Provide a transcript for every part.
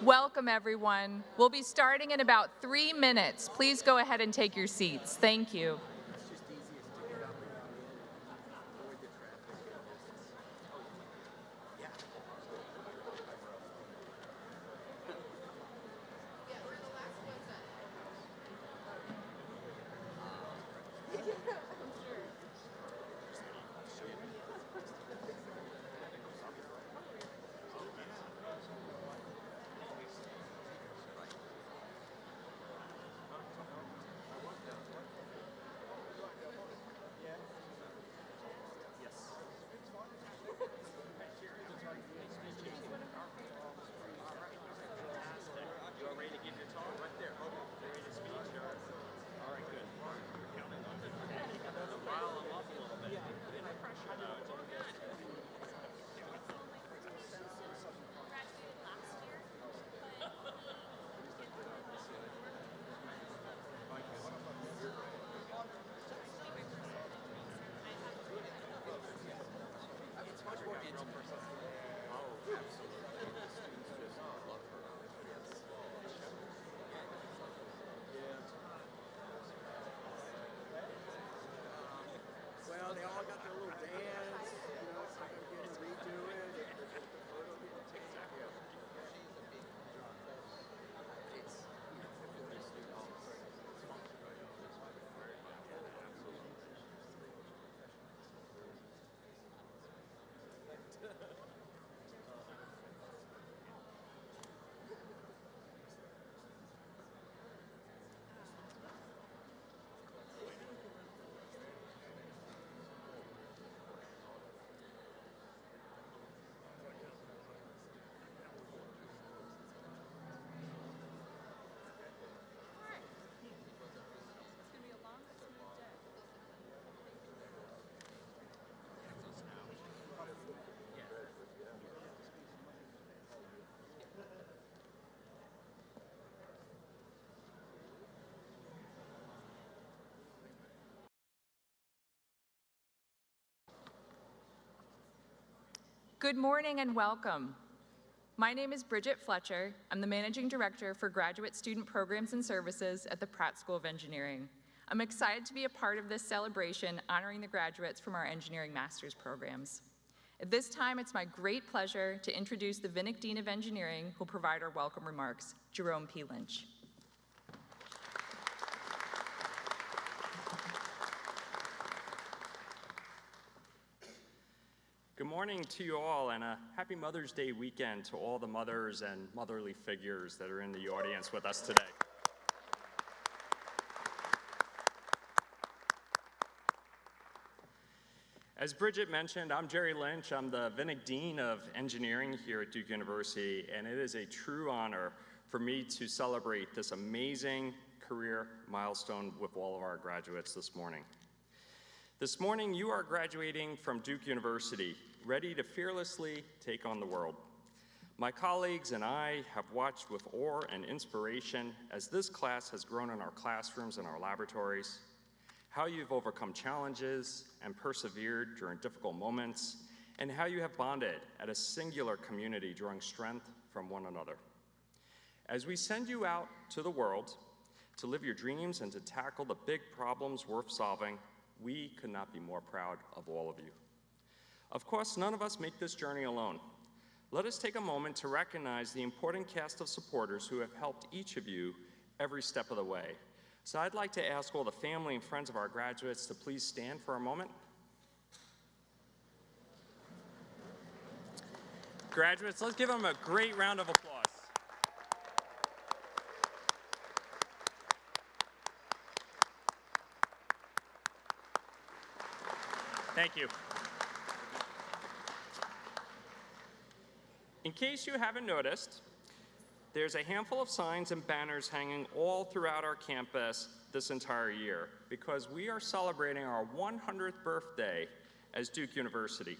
Welcome, everyone. We'll be starting in about 3 minutes. Please go ahead and take your seats. Thank you. Well, they all got their little dance, you know, so they're getting to redo it. Good morning and welcome. My name is Bridget Fletcher. I'm the Managing Director for Graduate Student Programs and Services at the Pratt School of Engineering. I'm excited to be a part of this celebration honoring the graduates from our engineering master's programs. At this time, it's my great pleasure to introduce the Vinnick Dean of Engineering, who'll provide our welcome remarks, Jerome P. Lynch. Good morning to you all, and a happy Mother's Day weekend to all the mothers and motherly figures that are in the audience with us today. As Bridget mentioned, I'm Jerry Lynch. I'm the Vinnick Dean of Engineering here at Duke University, and it is a true honor for me to celebrate this amazing career milestone with all of our graduates this morning. This morning, you are graduating from Duke University, ready to fearlessly take on the world. My colleagues and I have watched with awe and inspiration as this class has grown in our classrooms and our laboratories, how you've overcome challenges and persevered during difficult moments, and how you have bonded at a singular community, drawing strength from one another. As we send you out to the world to live your dreams and to tackle the big problems worth solving, we could not be more proud of all of you. Of course, none of us make this journey alone. Let us take a moment to recognize the important cast of supporters who have helped each of you every step of the way. So I'd like to ask all the family and friends of our graduates to please stand for a moment. Graduates, let's give them a great round of applause. Thank you. In case you haven't noticed, there's a handful of signs and banners hanging all throughout our campus this entire year because we are celebrating our 100th birthday as Duke University.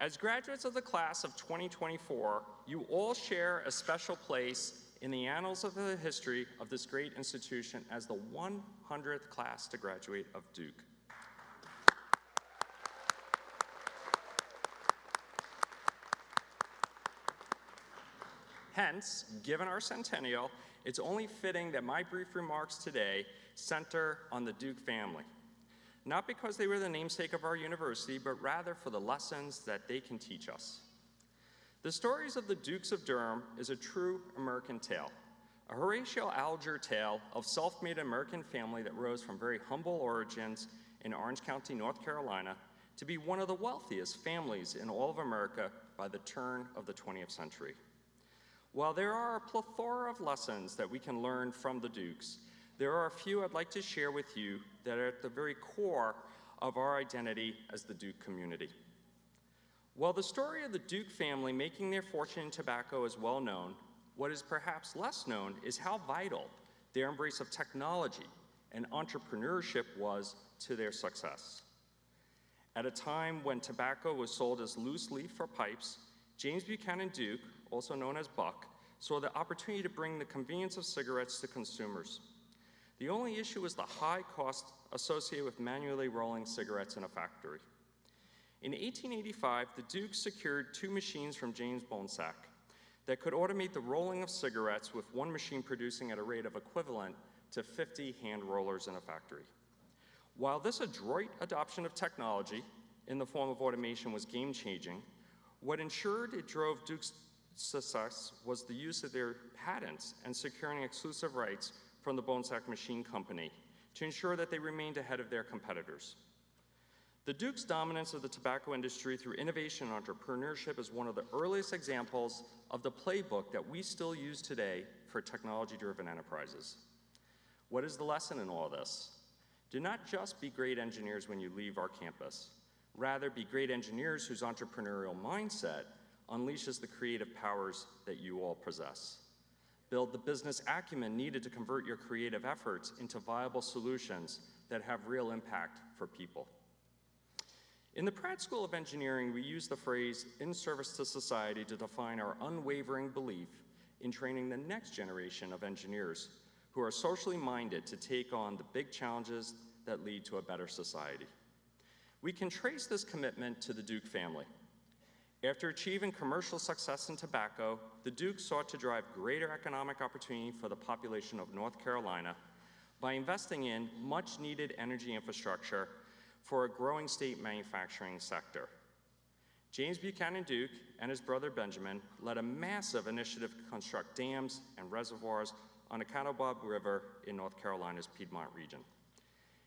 As graduates of the class of 2024, you all share a special place in the annals of the history of this great institution as the 100th class to graduate of Duke. Hence, given our centennial, it's only fitting that my brief remarks today center on the Duke family. Not because they were the namesake of our university, but rather for the lessons that they can teach us. The stories of the Dukes of Durham is a true American tale, a Horatio Alger tale of self-made American family that rose from very humble origins in Orange County, North Carolina, to be one of the wealthiest families in all of America by the turn of the 20th century. While there are a plethora of lessons that we can learn from the Dukes, there are a few I'd like to share with you that are at the very core of our identity as the Duke community. While the story of the Duke family making their fortune in tobacco is well known, what is perhaps less known is how vital their embrace of technology and entrepreneurship was to their success. At a time when tobacco was sold as loose leaf for pipes, James Buchanan Duke, also known as Buck, saw the opportunity to bring the convenience of cigarettes to consumers. The only issue was the high cost associated with manually rolling cigarettes in a factory. In 1885, the Dukes secured 2 machines from James Bonsack that could automate the rolling of cigarettes, with one machine producing at a rate of equivalent to 50 hand rollers in a factory. While this adroit adoption of technology in the form of automation was game-changing, what ensured it drove Duke's success was the use of their patents and securing exclusive rights from the Bonsack Machine Company to ensure that they remained ahead of their competitors. The Duke's dominance of the tobacco industry through innovation and entrepreneurship is one of the earliest examples of the playbook that we still use today for technology-driven enterprises. What is the lesson in all this? Do not just be great engineers when you leave our campus. Rather, be great engineers whose entrepreneurial mindset unleashes the creative powers that you all possess. Build the business acumen needed to convert your creative efforts into viable solutions that have real impact for people. In the Pratt School of Engineering, we use the phrase "in service to society" to define our unwavering belief in training the next generation of engineers who are socially minded to take on the big challenges that lead to a better society. We can trace this commitment to the Duke family. After achieving commercial success in tobacco, the Dukes sought to drive greater economic opportunity for the population of North Carolina by investing in much-needed energy infrastructure for a growing state manufacturing sector. James Buchanan Duke and his brother Benjamin led a massive initiative to construct dams and reservoirs on the Catawba River in North Carolina's Piedmont region.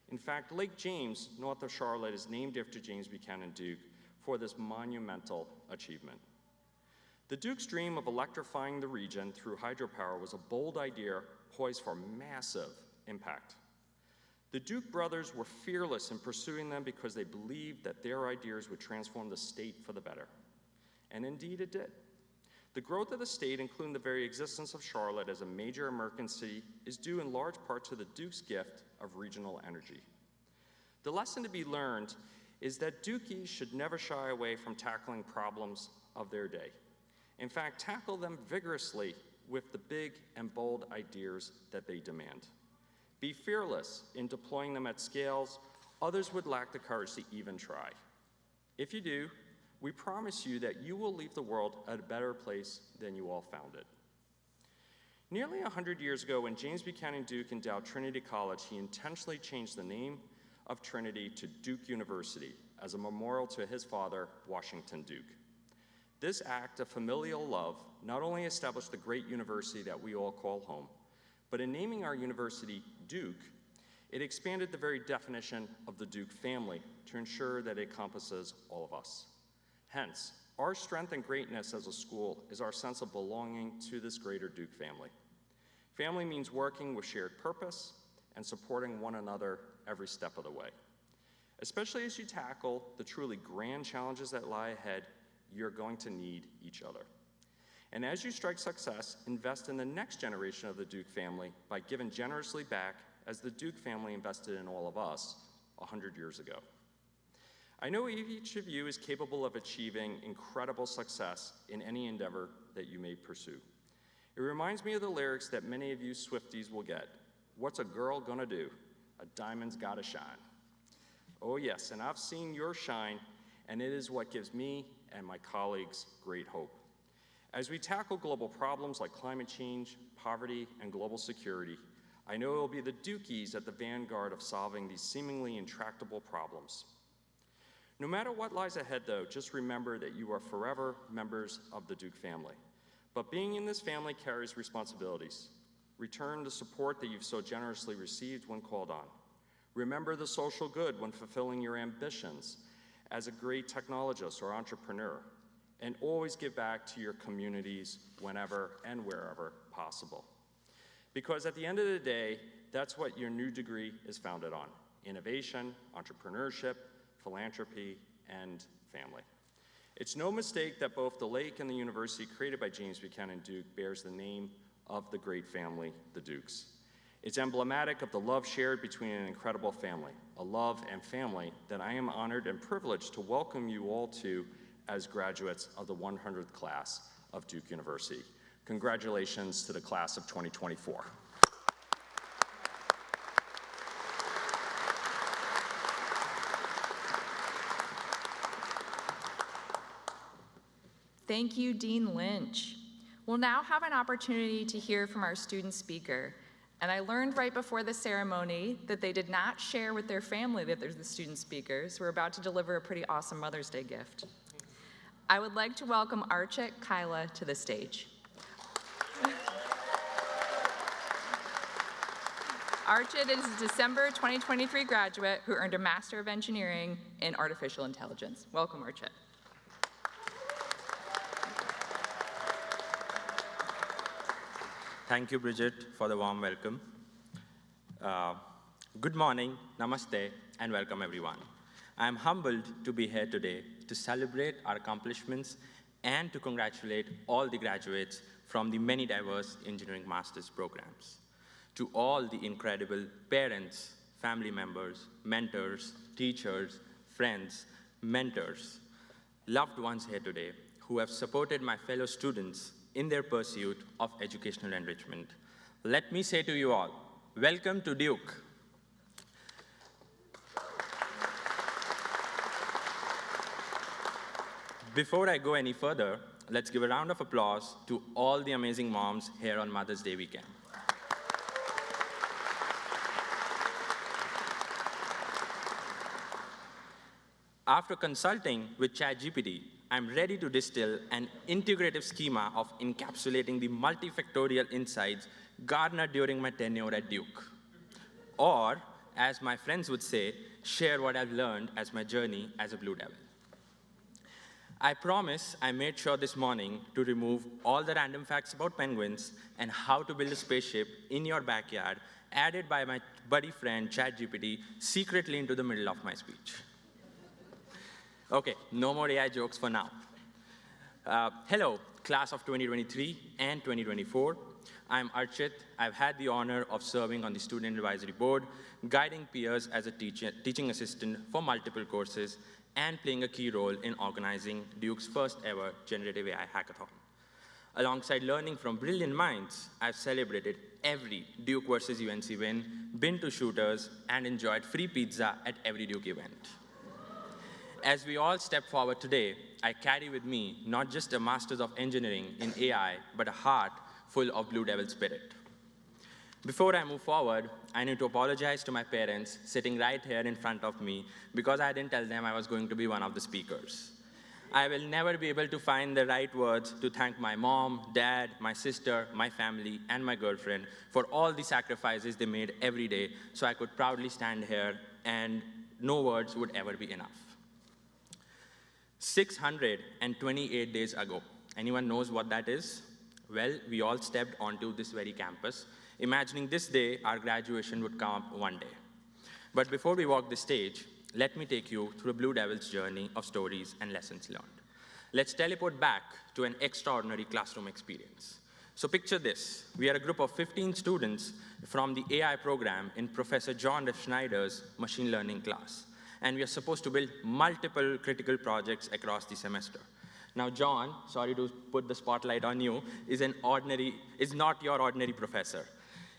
In fact, Lake James, north of Charlotte, is named after James Buchanan Duke for this monumental achievement. The Duke's dream of electrifying the region through hydropower was a bold idea poised for massive impact. The Duke brothers were fearless in pursuing them because they believed that their ideas would transform the state for the better. And indeed it did. The growth of the state, including the very existence of Charlotte as a major American city, is due in large part to the Duke's gift of regional energy. The lesson to be learned is that Dukies should never shy away from tackling problems of their day. In fact, tackle them vigorously with the big and bold ideas that they demand. Be fearless in deploying them at scales others would lack the courage to even try. If you do, we promise you that you will leave the world a better place than you all found it. Nearly 100 years ago, when James Buchanan Duke endowed Trinity College, he intentionally changed the name of Trinity to Duke University as a memorial to his father, Washington Duke. This act of familial love not only established the great university that we all call home, but in naming our university Duke, it expanded the very definition of the Duke family to ensure that it encompasses all of us. Hence, our strength and greatness as a school is our sense of belonging to this greater Duke family. Family means working with shared purpose and supporting one another every step of the way. Especially as you tackle the truly grand challenges that lie ahead, you're going to need each other. And as you strike success, invest in the next generation of the Duke family by giving generously back as the Duke family invested in all of us 100 years ago. I know each of you is capable of achieving incredible success in any endeavor that you may pursue. It reminds me of the lyrics that many of you Swifties will get. What's a girl gonna do? A diamond's gotta shine. Oh yes, and I've seen your shine, and it is what gives me and my colleagues great hope. As we tackle global problems like climate change, poverty, and global security, I know it will be the Dukies at the vanguard of solving these seemingly intractable problems. No matter what lies ahead, though, just remember that you are forever members of the Duke family. But being in this family carries responsibilities. Return the support that you've so generously received when called on. Remember the social good when fulfilling your ambitions as a great technologist or entrepreneur. And always give back to your communities whenever and wherever possible. Because at the end of the day, that's what your new degree is founded on: innovation, entrepreneurship, philanthropy, and family. It's no mistake that both the lake and the university created by James Buchanan Duke bears the name of the great family, the Dukes. It's emblematic of the love shared between an incredible family, a love and family that I am honored and privileged to welcome you all to as graduates of the 100th class of Duke University. Congratulations to the class of 2024. Thank you, Dean Lynch. We'll now have an opportunity to hear from our student speaker. And I learned right before the ceremony that they did not share with their family that they're the student speakers. We're about to deliver a pretty awesome Mother's Day gift. I would like to welcome Archit Kaila to the stage. Archit is a December 2023 graduate who earned a Master of Engineering in Artificial Intelligence. Welcome, Archit. Thank you, Bridget, for the warm welcome. Good morning, namaste, and welcome, everyone. I am humbled to be here today to celebrate our accomplishments and to congratulate all the graduates from the many diverse engineering master's programs. To all the incredible parents, family members, mentors, teachers, friends, mentors, loved ones here today who have supported my fellow students in their pursuit of educational enrichment. Let me say to you all, welcome to Duke. Before I go any further, let's give a round of applause to all the amazing moms here on Mother's Day weekend. After consulting with ChatGPT, I'm ready to distill an integrative schema of encapsulating the multifactorial insights garnered during my tenure at Duke. Or, as my friends would say, share what I've learned as my journey as a Blue Devil. I promise I made sure this morning to remove all the random facts about penguins and how to build a spaceship in your backyard, added by my buddy friend ChatGPT secretly into the middle of my speech. Okay, no more AI jokes for now. Hello, class of 2023 and 2024. I'm Archit. I've had the honor of serving on the Student Advisory Board, guiding peers as a teaching assistant for multiple courses, and playing a key role in organizing Duke's first ever generative AI hackathon. Alongside learning from brilliant minds, I've celebrated every Duke versus UNC win, been to shooters, and enjoyed free pizza at every Duke event. As we all step forward today, I carry with me not just a Master's of Engineering in AI, but a heart full of Blue Devil spirit. Before I move forward, I need to apologize to my parents sitting right here in front of me because I didn't tell them I was going to be one of the speakers. I will never be able to find the right words to thank my mom, dad, my sister, my family, and my girlfriend for all the sacrifices they made every day so I could proudly stand here, and no words would ever be enough. 628 days ago, anyone knows what that is? Well, we all stepped onto this very campus, imagining this day our graduation would come up one day. But before we walk the stage, let me take you through a Blue Devil's journey of stories and lessons learned. Let's teleport back to an extraordinary classroom experience. So picture this. We are a group of 15 students from the AI program in Professor John F. Schneider's machine learning class. And we are supposed to build multiple critical projects across the semester. Now, John, sorry to put the spotlight on you, is not your ordinary professor.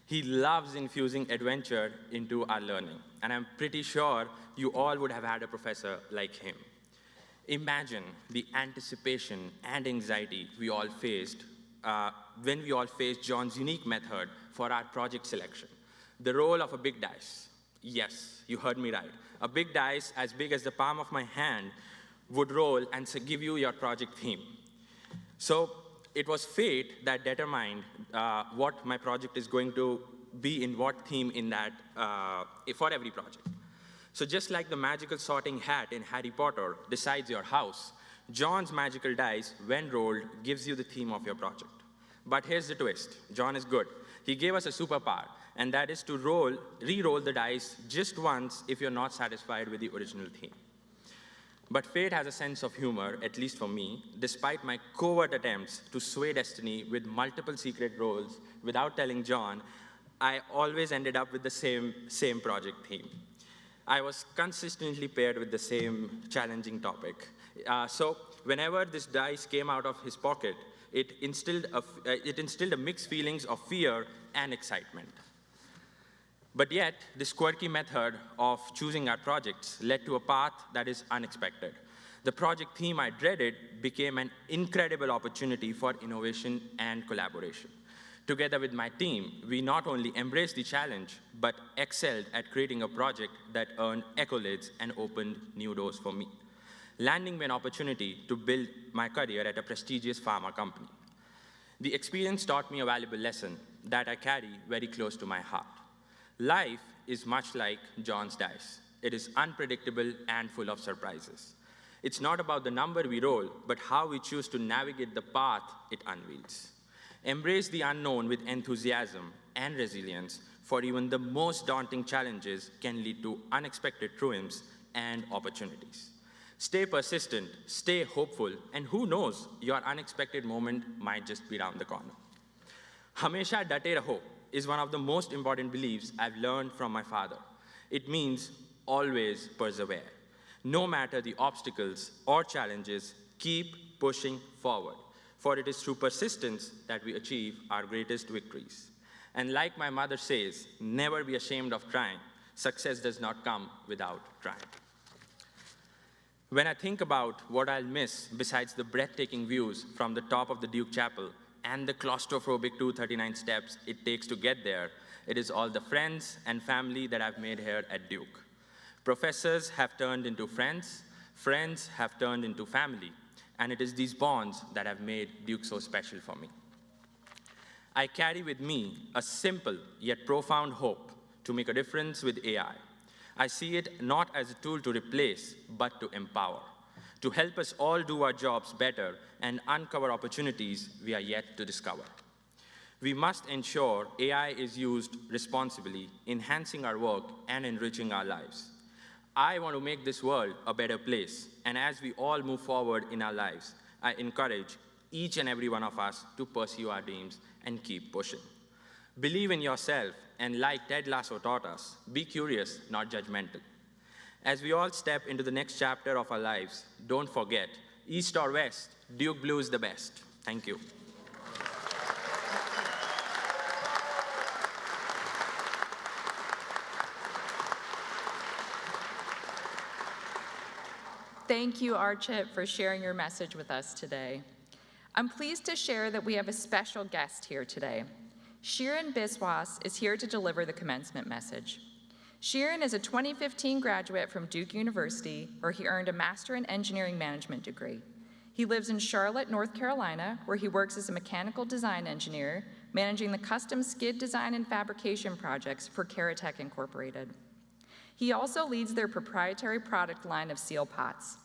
He loves infusing adventure into our learning, and I'm pretty sure you all would have had a professor like him. Imagine the anticipation and anxiety we all faced when we all faced John's unique method for our project selection. The role of a big dice. Yes, you heard me right. A big dice as big as the palm of my hand would roll and give you your project theme. So it was fate that determined what my project is going to be in what theme in that for every project. So just like the magical sorting hat in Harry Potter decides your house, John's magical dice, when rolled, gives you the theme of your project. But here's the twist. John is good. He gave us a superpower, and that is to re-roll the dice just once if you're not satisfied with the original theme. But fate has a sense of humor, at least for me, despite my covert attempts to sway destiny with multiple secret rolls without telling John, I always ended up with the same project theme. I was consistently paired with the same challenging topic. So whenever this dice came out of his pocket, it instilled a mixed feelings of fear and excitement. But yet, this quirky method of choosing our projects led to a path that is unexpected. The project theme I dreaded became an incredible opportunity for innovation and collaboration. Together with my team, we not only embraced the challenge, but excelled at creating a project that earned accolades and opened new doors for me, landing me an opportunity to build my career at a prestigious pharma company. The experience taught me a valuable lesson that I carry very close to my heart. Life is much like John's dice. It is unpredictable and full of surprises. It's not about the number we roll, but how we choose to navigate the path it unveils. Embrace the unknown with enthusiasm and resilience, for even the most daunting challenges can lead to unexpected triumphs and opportunities. Stay persistent, stay hopeful, and who knows, your unexpected moment might just be around the corner. Hamesha date raho is one of the most important beliefs I've learned from my father. It means always persevere. No matter the obstacles or challenges, keep pushing forward, for it is through persistence that we achieve our greatest victories. And like my mother says, never be ashamed of trying. Success does not come without trying. When I think about what I'll miss besides the breathtaking views from the top of the Duke Chapel and the claustrophobic 239 steps it takes to get there, it is all the friends and family that I've made here at Duke. Professors have turned into friends, friends have turned into family, and it is these bonds that have made Duke so special for me. I carry with me a simple yet profound hope to make a difference with AI. I see it not as a tool to replace, but to empower, to help us all do our jobs better and uncover opportunities we are yet to discover. We must ensure AI is used responsibly, enhancing our work and enriching our lives. I want to make this world a better place, and as we all move forward in our lives, I encourage each and every one of us to pursue our dreams and keep pushing. Believe in yourself, and like Ted Lasso taught us, be curious, not judgmental. As we all step into the next chapter of our lives, don't forget, East or West, Duke Blue is the best. Thank you. Thank you, Archit, for sharing your message with us today. I'm pleased to share that we have a special guest here today. Shirin Biswas is here to deliver the commencement message. Shirin is a 2015 graduate from Duke University, where he earned a Master in Engineering Management degree. He lives in Charlotte, North Carolina, where he works as a mechanical design engineer, managing the custom skid design and fabrication projects for Caratech Incorporated. He also leads their proprietary product line of seal pots.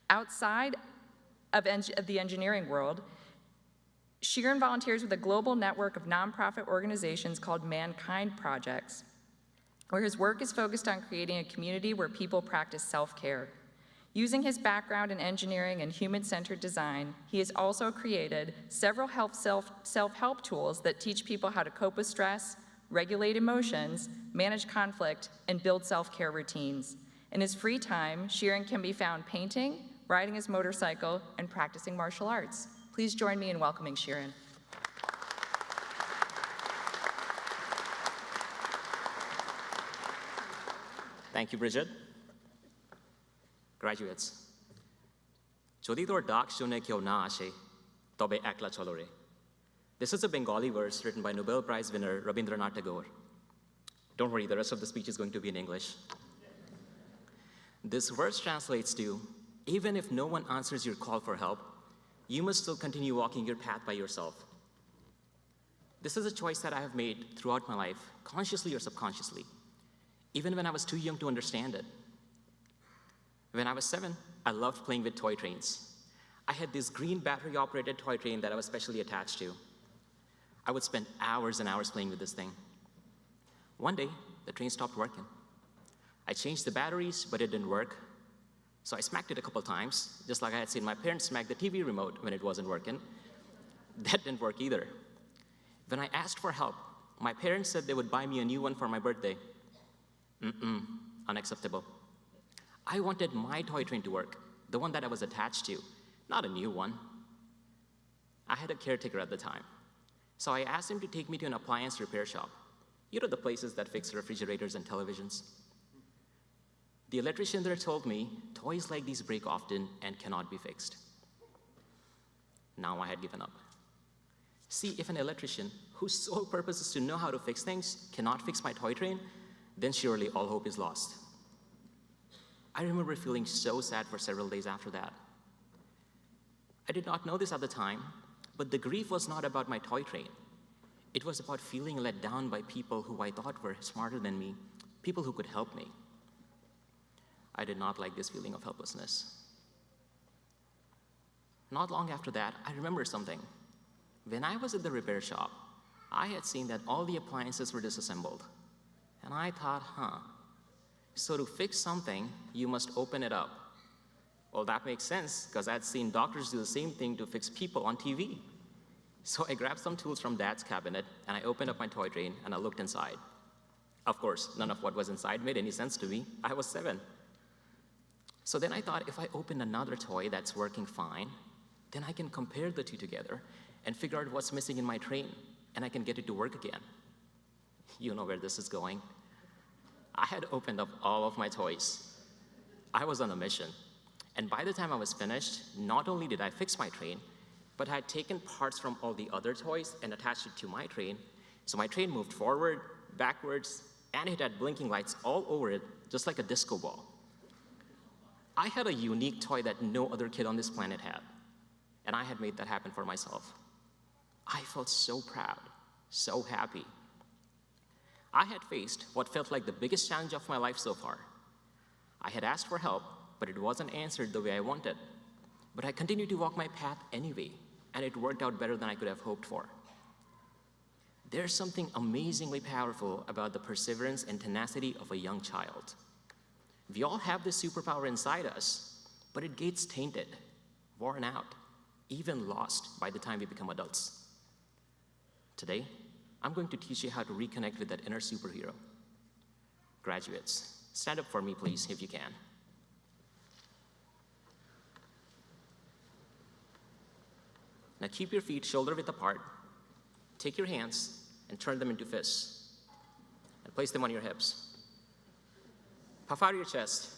Outside of the engineering world, Shirin volunteers with a global network of nonprofit organizations called Mankind Projects, where his work is focused on creating a community where people practice self-care. Using his background in engineering and human-centered design, he has also created several self-help tools that teach people how to cope with stress, regulate emotions, manage conflict, and build self-care routines. In his free time, Shirin can be found painting, riding his motorcycle, and practicing martial arts. Please join me in welcoming Shirin. Thank you, Bridget. Graduates, Jodi tor dak shune kyo na ashe, tobe ekla cholore. This is a Bengali verse written by Nobel Prize winner Rabindranath Tagore. Don't worry, the rest of the speech is going to be in English. This verse translates to, even if no one answers your call for help, you must still continue walking your path by yourself. This is a choice that I have made throughout my life, consciously or subconsciously, even when I was too young to understand it. When I was 7, I loved playing with toy trains. I had this green battery-operated toy train that I was specially attached to. I would spend hours and hours playing with this thing. One day, the train stopped working. I changed the batteries, but it didn't work. So I smacked it a couple times, just like I had seen my parents smack the TV remote when it wasn't working. That didn't work either. When I asked for help, my parents said they would buy me a new one for my birthday. Unacceptable. I wanted my toy train to work, the one that I was attached to, not a new one. I had a caretaker at the time, so I asked him to take me to an appliance repair shop. You know, the places that fix refrigerators and televisions. The electrician there told me toys like these break often and cannot be fixed. Now I had given up. See, if an electrician whose sole purpose is to know how to fix things cannot fix my toy train, then surely all hope is lost. I remember feeling so sad for several days after that. I did not know this at the time, but the grief was not about my toy train. It was about feeling let down by people who I thought were smarter than me, people who could help me. I did not like this feeling of helplessness. Not long after that, I remembered something. When I was at the repair shop, I had seen that all the appliances were disassembled. And I thought, so to fix something, you must open it up. Well, that makes sense, because I'd seen doctors do the same thing to fix people on TV. So I grabbed some tools from Dad's cabinet, and I opened up my toy train, and I looked inside. Of course, none of what was inside made any sense to me. I was 7. So then I thought, if I open another toy that's working fine, then I can compare the two together and figure out what's missing in my train, and I can get it to work again. You know where this is going. I had opened up all of my toys. I was on a mission. And by the time I was finished, not only did I fix my train, but I had taken parts from all the other toys and attached it to my train. So my train moved forward, backwards, and it had blinking lights all over it, just like a disco ball. I had a unique toy that no other kid on this planet had, and I had made that happen for myself. I felt so proud, so happy. I had faced what felt like the biggest challenge of my life so far. I had asked for help, but it wasn't answered the way I wanted. But I continued to walk my path anyway, and it worked out better than I could have hoped for. There's something amazingly powerful about the perseverance and tenacity of a young child. We all have this superpower inside us, but it gets tainted, worn out, even lost by the time we become adults. Today, I'm going to teach you how to reconnect with that inner superhero. Graduates, stand up for me, please, if you can. Now keep your feet shoulder-width apart. Take your hands and turn them into fists. And place them on your hips. Puff out your chest.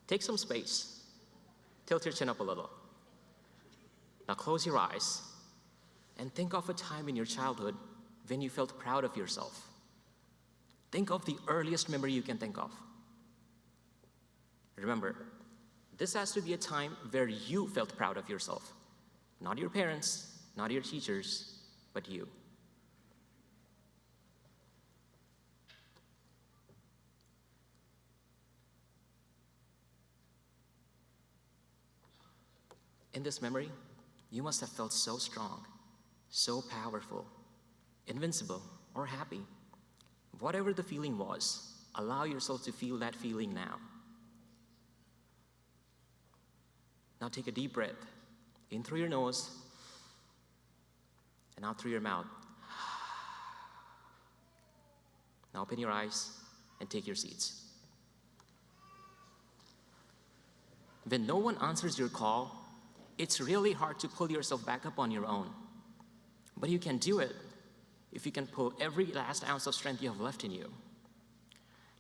Take some space. Tilt your chin up a little. Now close your eyes and think of a time in your childhood when you felt proud of yourself. Think of the earliest memory you can think of. Remember, this has to be a time where you felt proud of yourself. Not your parents, not your teachers, but you. In this memory, you must have felt so strong, so powerful, invincible, or happy. Whatever the feeling was, allow yourself to feel that feeling now. Now take a deep breath, in through your nose, and out through your mouth. Now open your eyes and take your seats. When no one answers your call, it's really hard to pull yourself back up on your own. But you can do it if you can pull every last ounce of strength you have left in you.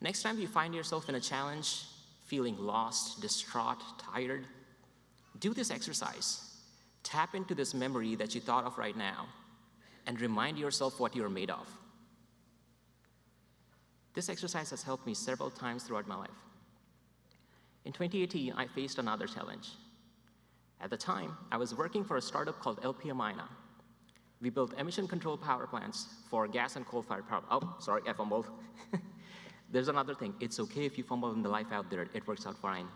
Next time you find yourself in a challenge, feeling lost, distraught, tired, Do this exercise. Tap into this memory that you thought of right now and remind yourself what you're made of. This exercise has helped me several times throughout my life. In 2018, I faced another challenge. At the time, I was working for a startup called LPMINA. We built emission control power plants for gas and coal-fired power. Oh, sorry, I fumbled. There's another thing. It's okay if you fumble in the life out there. It works out fine.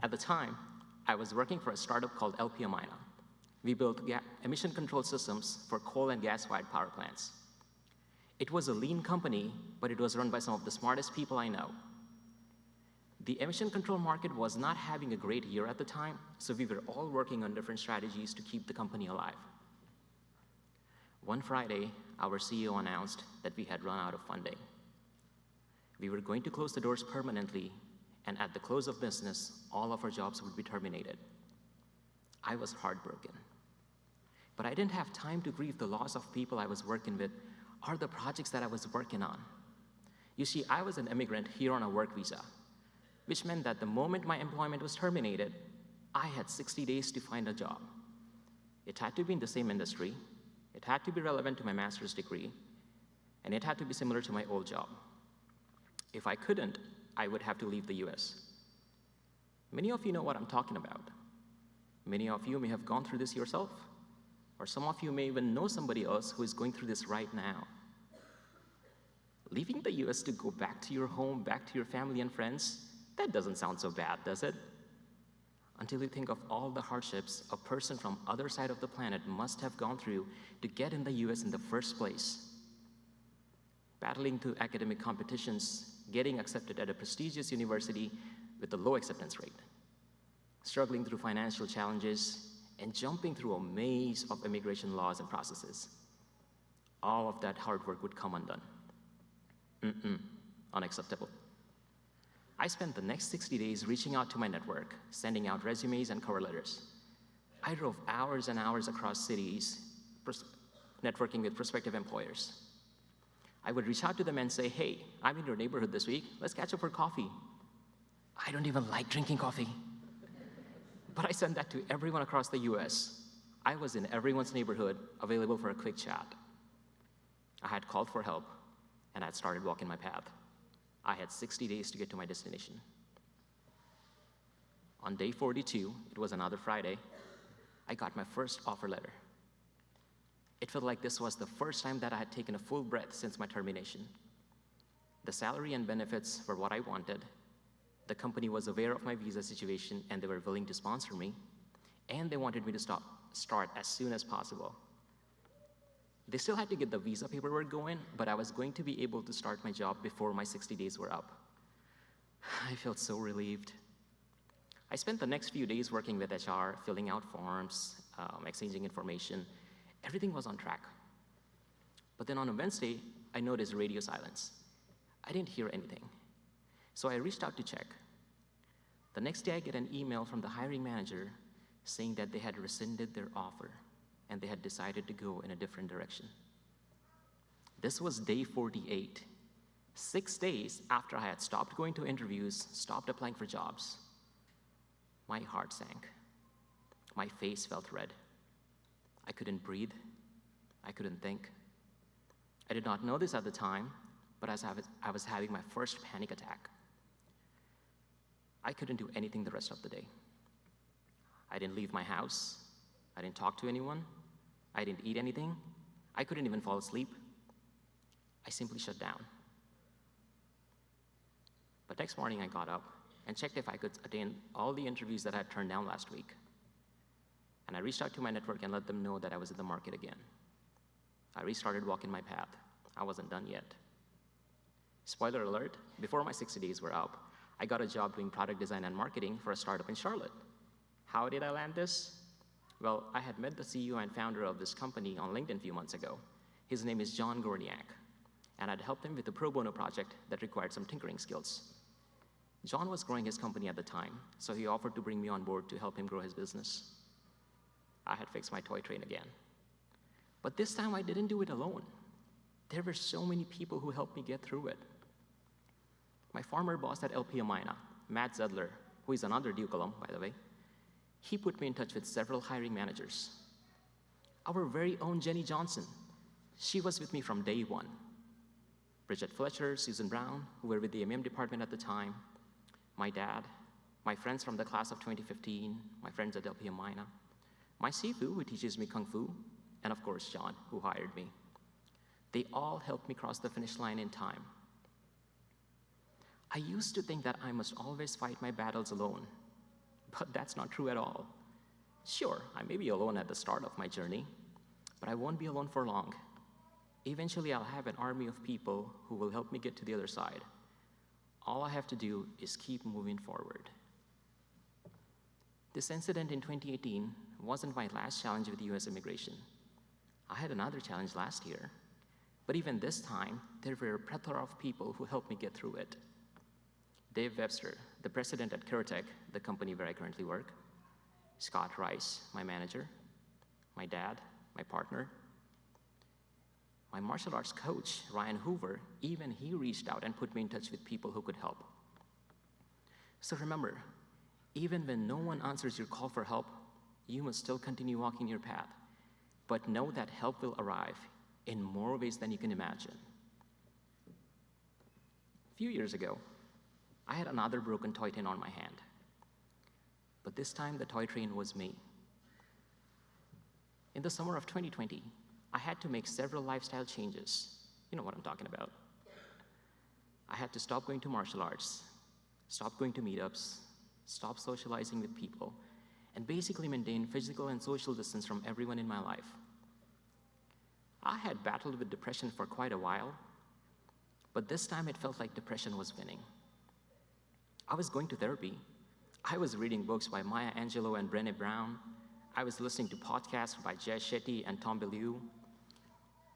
At the time, I was working for a startup called LPMINA. We built emission control systems for coal and gas-fired power plants. It was a lean company, but it was run by some of the smartest people I know. The emission control market was not having a great year at the time, so we were all working on different strategies to keep the company alive. One Friday, our CEO announced that we had run out of funding. We were going to close the doors permanently, and at the close of business, all of our jobs would be terminated. I was heartbroken. But I didn't have time to grieve the loss of people I was working with or the projects that I was working on. You see, I was an immigrant here on a work visa, which meant that the moment my employment was terminated, I had 60 days to find a job. It had to be in the same industry, it had to be relevant to my master's degree, and it had to be similar to my old job. If I couldn't, I would have to leave the US. Many of you know what I'm talking about. Many of you may have gone through this yourself, or some of you may even know somebody else who is going through this right now. Leaving the US to go back to your home, back to your family and friends, that doesn't sound so bad, does it? Until you think of all the hardships a person from other side of the planet must have gone through to get in the US in the first place. Battling through academic competitions, getting accepted at a prestigious university with a low acceptance rate, struggling through financial challenges, and jumping through a maze of immigration laws and processes. All of that hard work would come undone. Unacceptable. I spent the next 60 days reaching out to my network, sending out resumes and cover letters. I drove hours and hours across cities, networking with prospective employers. I would reach out to them and say, hey, I'm in your neighborhood this week, let's catch up for coffee. I don't even like drinking coffee. But I sent that to everyone across the US. I was in everyone's neighborhood, available for a quick chat. I had called for help, and I had started walking my path. I had 60 days to get to my destination. On day 42, it was another Friday, I got my first offer letter. It felt like this was the first time that I had taken a full breath since my termination. The salary and benefits were what I wanted. The company was aware of my visa situation, and they were willing to sponsor me, and they wanted me to start as soon as possible. They still had to get the visa paperwork going, but I was going to be able to start my job before my 60 days were up. I felt so relieved. I spent the next few days working with HR, filling out forms, exchanging information. Everything was on track. But then on a Wednesday, I noticed radio silence. I didn't hear anything. So I reached out to check. The next day, I get an email from the hiring manager saying that they had rescinded their offer and they had decided to go in a different direction. This was day 48, 6 days after I had stopped going to interviews, stopped applying for jobs. My heart sank. My face felt red. I couldn't breathe. I couldn't think. I did not know this at the time, but as I was having my first panic attack. I couldn't do anything the rest of the day. I didn't leave my house. I didn't talk to anyone. I didn't eat anything. I couldn't even fall asleep. I simply shut down. But next morning I got up and checked if I could attend all the interviews that I had turned down last week. And I reached out to my network and let them know that I was in the market again. I restarted walking my path. I wasn't done yet. Spoiler alert, before my 60 days were up, I got a job doing product design and marketing for a startup in Charlotte. How did I land this? Well, I had met the CEO and founder of this company on LinkedIn a few months ago. His name is John Gorniak, and I'd helped him with a pro bono project that required some tinkering skills. John was growing his company at the time, so he offered to bring me on board to help him grow his business. I had fixed my toy train again. But this time I didn't do it alone. There were so many people who helped me get through it. My former boss at LPMINA, Matt Zedler, who is another Duke alum, by the way, he put me in touch with several hiring managers. Our very own Jenny Johnson, she was with me from day one. Bridget Fletcher, Susan Brown, who were with the MM department at the time, my dad, my friends from the class of 2015, my friends at LPM Mina, my Sifu, who teaches me Kung Fu, and of course, John, who hired me. They all helped me cross the finish line in time. I used to think that I must always fight my battles alone, but that's not true at all. Sure, I may be alone at the start of my journey, but I won't be alone for long. Eventually, I'll have an army of people who will help me get to the other side. All I have to do is keep moving forward. This incident in 2018 wasn't my last challenge with US immigration. I had another challenge last year, but even this time, there were a plethora of people who helped me get through it. Dave Webster, the president at Curotech, the company where I currently work, Scott Rice, my manager, my dad, my partner, my martial arts coach, Ryan Hoover, even he reached out and put me in touch with people who could help. So remember, even when no one answers your call for help, you must still continue walking your path. But know that help will arrive in more ways than you can imagine. A few years ago, I had another broken toy train on my hand. But this time, the toy train was me. In the summer of 2020, I had to make several lifestyle changes. You know what I'm talking about. I had to stop going to martial arts, stop going to meetups, stop socializing with people, and basically maintain physical and social distance from everyone in my life. I had battled with depression for quite a while, but this time it felt like depression was winning. I was going to therapy. I was reading books by Maya Angelou and Brené Brown. I was listening to podcasts by Jay Shetty and Tom Bilyeu.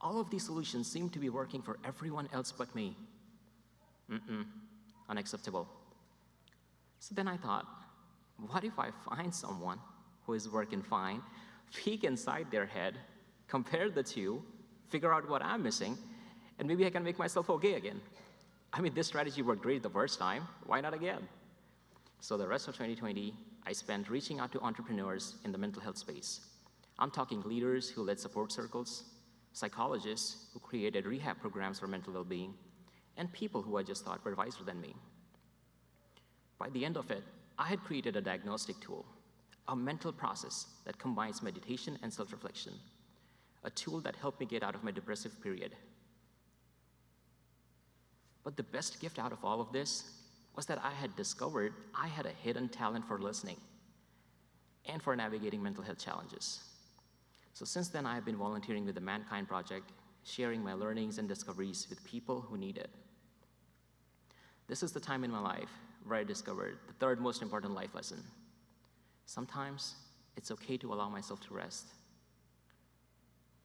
All of these solutions seemed to be working for everyone else but me. Unacceptable. So then I thought, what if I find someone who is working fine, peek inside their head, compare the two, figure out what I'm missing, and maybe I can make myself okay again. I mean, this strategy worked great the first time. Why not again? So the rest of 2020, I spent reaching out to entrepreneurs in the mental health space. I'm talking leaders who led support circles, psychologists who created rehab programs for mental well-being, and people who I just thought were wiser than me. By the end of it, I had created a diagnostic tool, a mental process that combines meditation and self-reflection, a tool that helped me get out of my depressive period. But the best gift out of all of this was that I had discovered I had a hidden talent for listening and for navigating mental health challenges. So since then, I have been volunteering with the Mankind Project, sharing my learnings and discoveries with people who need it. This is the time in my life where I discovered the third most important life lesson. Sometimes it's okay to allow myself to rest.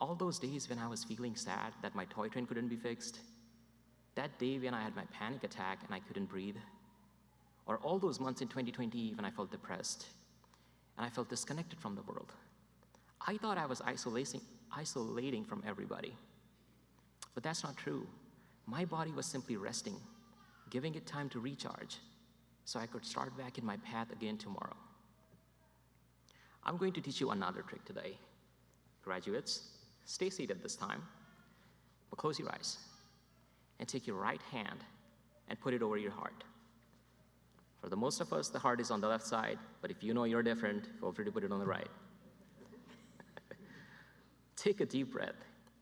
All those days when I was feeling sad that my toy train couldn't be fixed, that day when I had my panic attack and I couldn't breathe, or all those months in 2020 when I felt depressed and I felt disconnected from the world. I thought I was isolating from everybody. But that's not true. My body was simply resting, giving it time to recharge, so I could start back in my path again tomorrow. I'm going to teach you another trick today. Graduates, stay seated this time, but close your eyes and take your right hand and put it over your heart. For the most of us, the heart is on the left side, but if you know you're different, feel free to put it on the right. Take a deep breath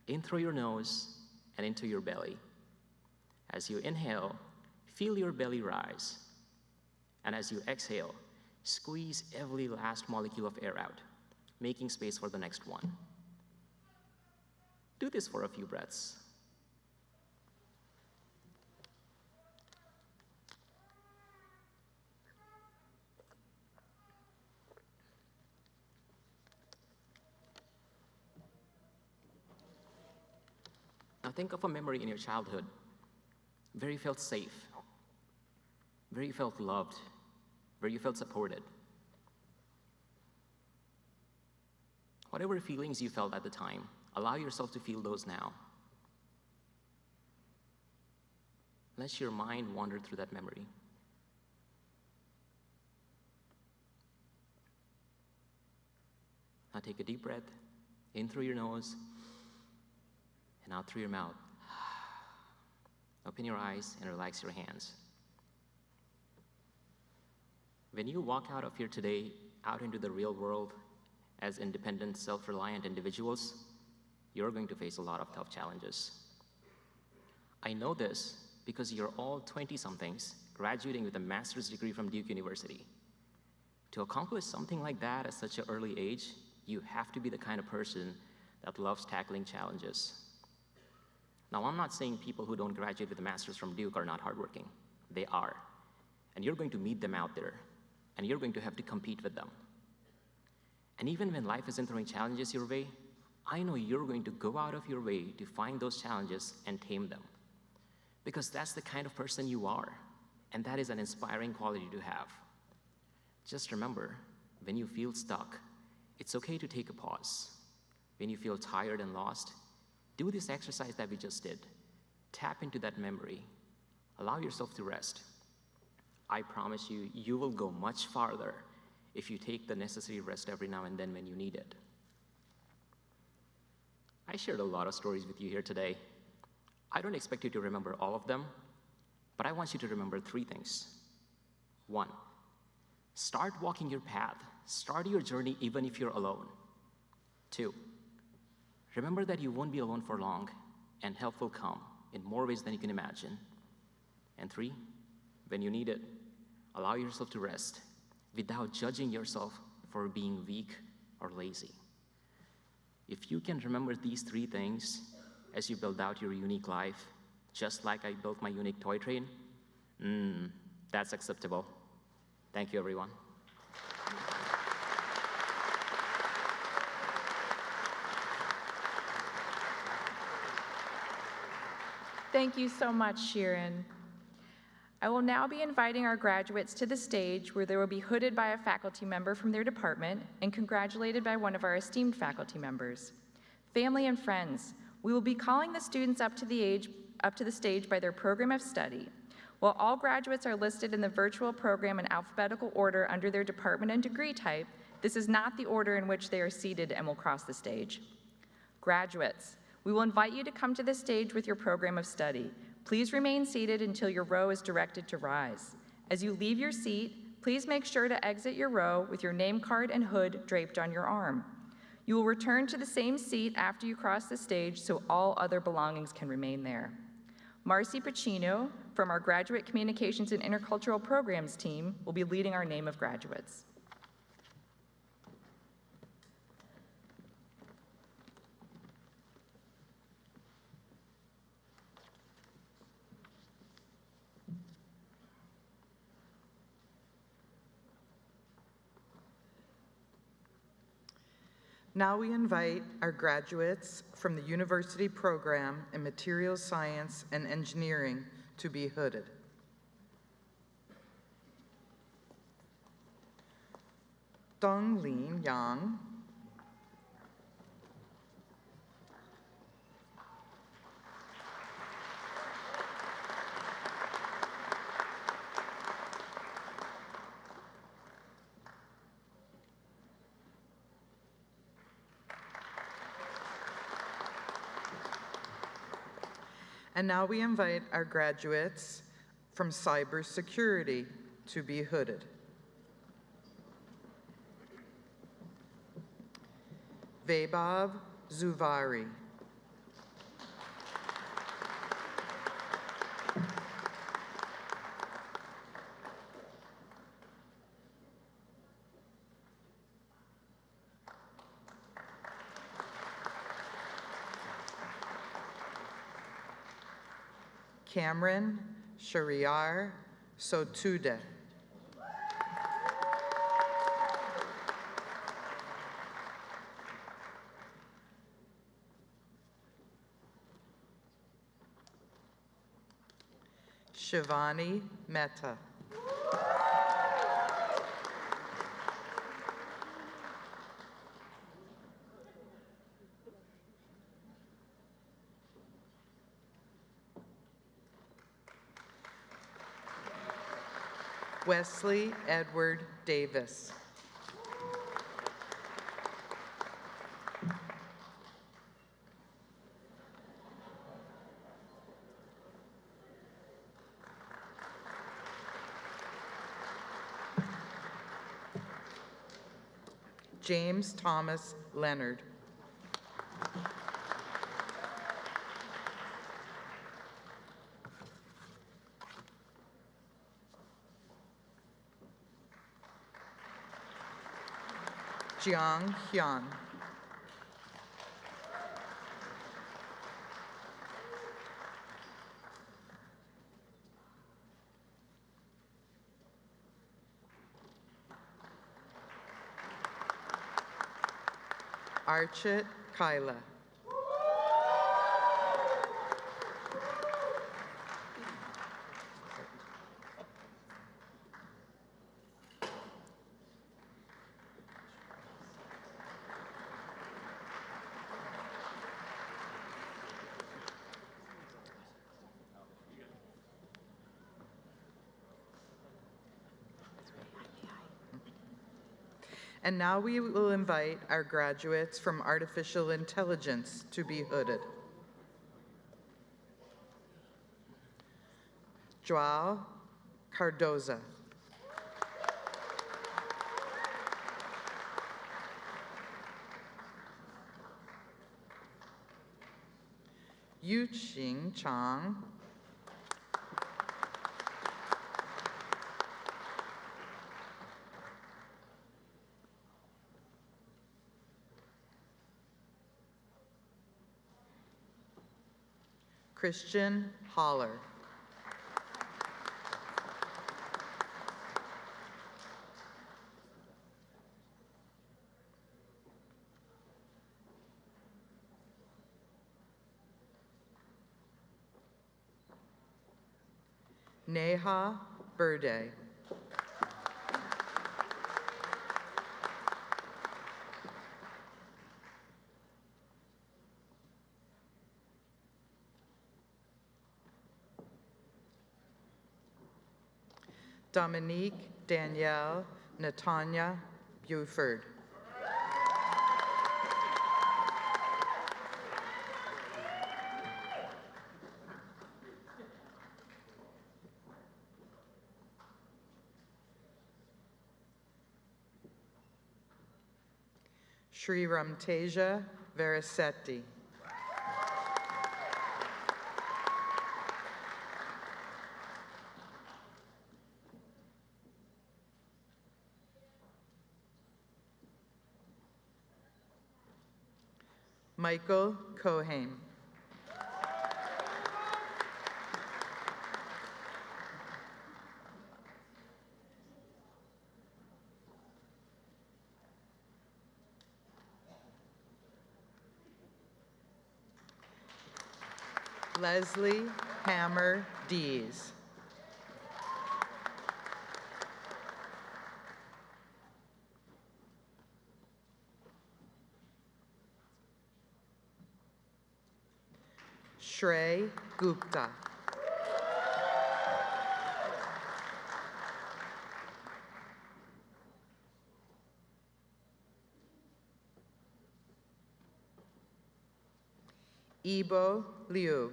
in through your nose and into your belly. As you inhale, feel your belly rise. And as you exhale, squeeze every last molecule of air out, making space for the next one. Do this for a few breaths. Now think of a memory in your childhood where you felt safe, where you felt loved, where you felt supported. Whatever feelings you felt at the time, allow yourself to feel those now. Let your mind wander through that memory. Now take a deep breath, in through your nose, and out through your mouth. Open your eyes and relax your hands. When you walk out of here today, out into the real world as independent, self-reliant individuals, you're going to face a lot of tough challenges. I know this because you're all 20-somethings graduating with a master's degree from Duke University. To accomplish something like that at such an early age, you have to be the kind of person that loves tackling challenges. Now, I'm not saying people who don't graduate with a master's from Duke are not hardworking. They are. And you're going to meet them out there, and you're going to have to compete with them. And even when life isn't throwing challenges your way, I know you're going to go out of your way to find those challenges and tame them. Because that's the kind of person you are, and that is an inspiring quality to have. Just remember, when you feel stuck, it's okay to take a pause. When you feel tired and lost, do this exercise that we just did. Tap into that memory. Allow yourself to rest. I promise you, you will go much farther if you take the necessary rest every now and then when you need it. I shared a lot of stories with you here today. I don't expect you to remember all of them, but I want you to remember 3 things. 1, start walking your path. Start your journey even if you're alone. 2, remember that you won't be alone for long, and help will come in more ways than you can imagine. And 3, when you need it, allow yourself to rest without judging yourself for being weak or lazy. If you can remember these 3 things as you build out your unique life, just like I built my unique toy train, that's acceptable. Thank you, everyone. Thank you so much, Sheeran. I will now be inviting our graduates to the stage where they will be hooded by a faculty member from their department and congratulated by one of our esteemed faculty members. Family and friends, we will be calling the students up to the stage by their program of study. While all graduates are listed in the virtual program in alphabetical order under their department and degree type, this is not the order in which they are seated and will cross the stage. Graduates, we will invite you to come to the stage with your program of study. Please remain seated until your row is directed to rise. As you leave your seat, please make sure to exit your row with your name card and hood draped on your arm. You will return to the same seat after you cross the stage so all other belongings can remain there. Marcy Pacino from our Graduate Communications and Intercultural Programs team will be leading our name of graduates. Now we invite our graduates from the University Program in Materials Science and Engineering to be hooded. Dong Lin Yang, and now we invite our graduates from cybersecurity to be hooded. Vaibhav Zuvari. Cameron Shariar Sotude. Shivani Mehta. Wesley Edward Davis. James Thomas Leonard. Jiang Hyun. Archit Kaila. And now we will invite our graduates from Artificial Intelligence to be hooded. Joao Cardoza. Yuqing Chang. Christian Holler. Neha Burde. Dominique Danielle Natanya Buford. Sri Ramteja Verisetti. Michael Cohen. Leslie Hammer Dees. Shrey Gupta. Ibo Liu.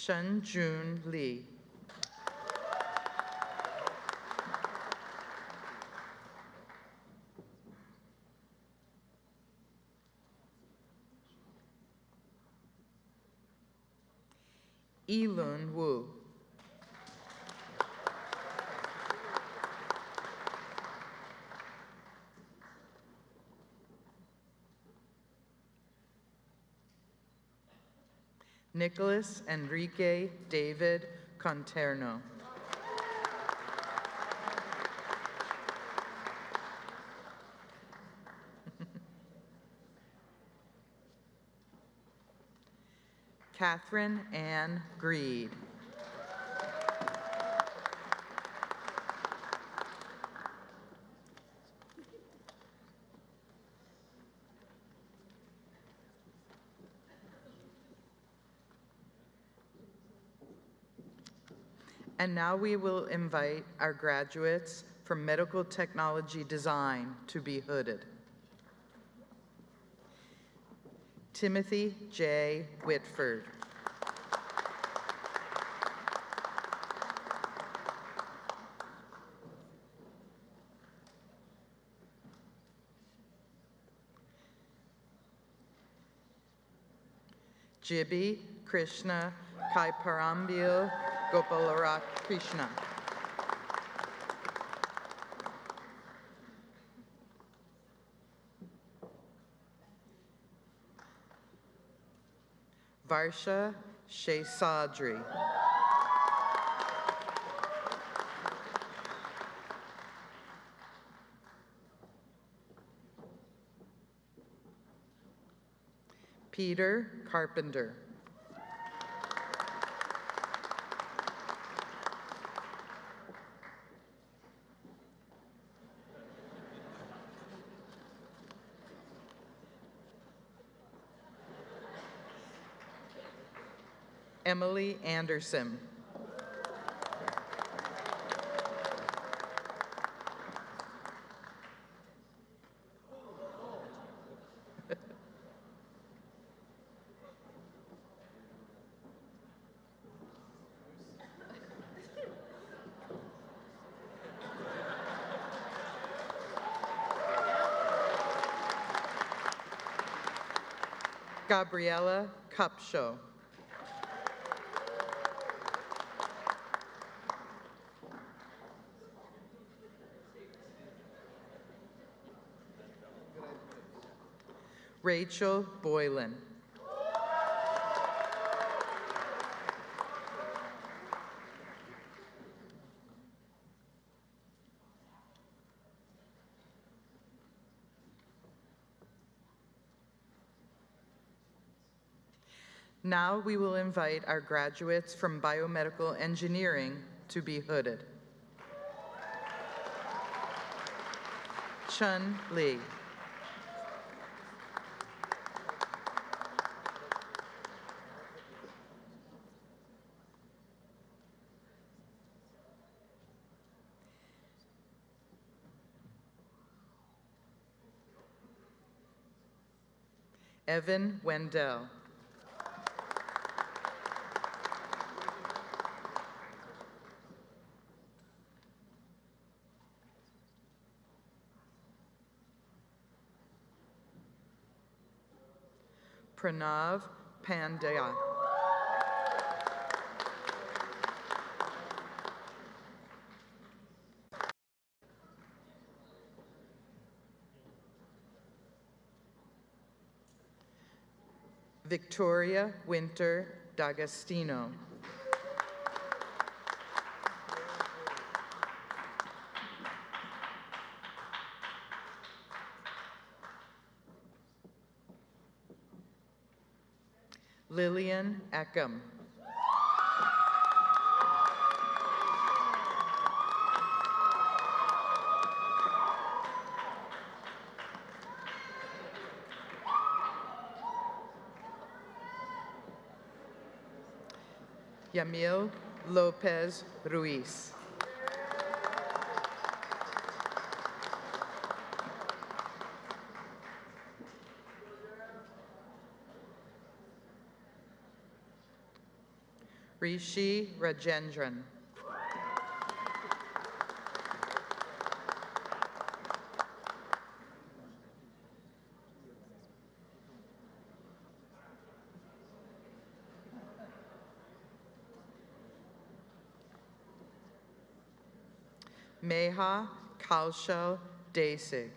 Shenjun Li. Elun Wu. Nicholas Enrique David Conterno. Catherine Ann Greed. And now we will invite our graduates from Medical Technology Design to be hooded. Timothy J. Whitford. Jibbi Krishna Kaiparambil Gopalarat Krishna. Varsha Shesadri. Peter Carpenter. Emily Anderson. Gabriella Kupcho. Rachel Boylan. Now we will invite our graduates from biomedical engineering to be hooded. Chun Lee. Evan Wendell. Pranav Pandya. Victoria Winter D'Agostino. Lillian Eckham. Yamil Lopez Ruiz. Rishi Rajendran. Meha Kaushal Desig.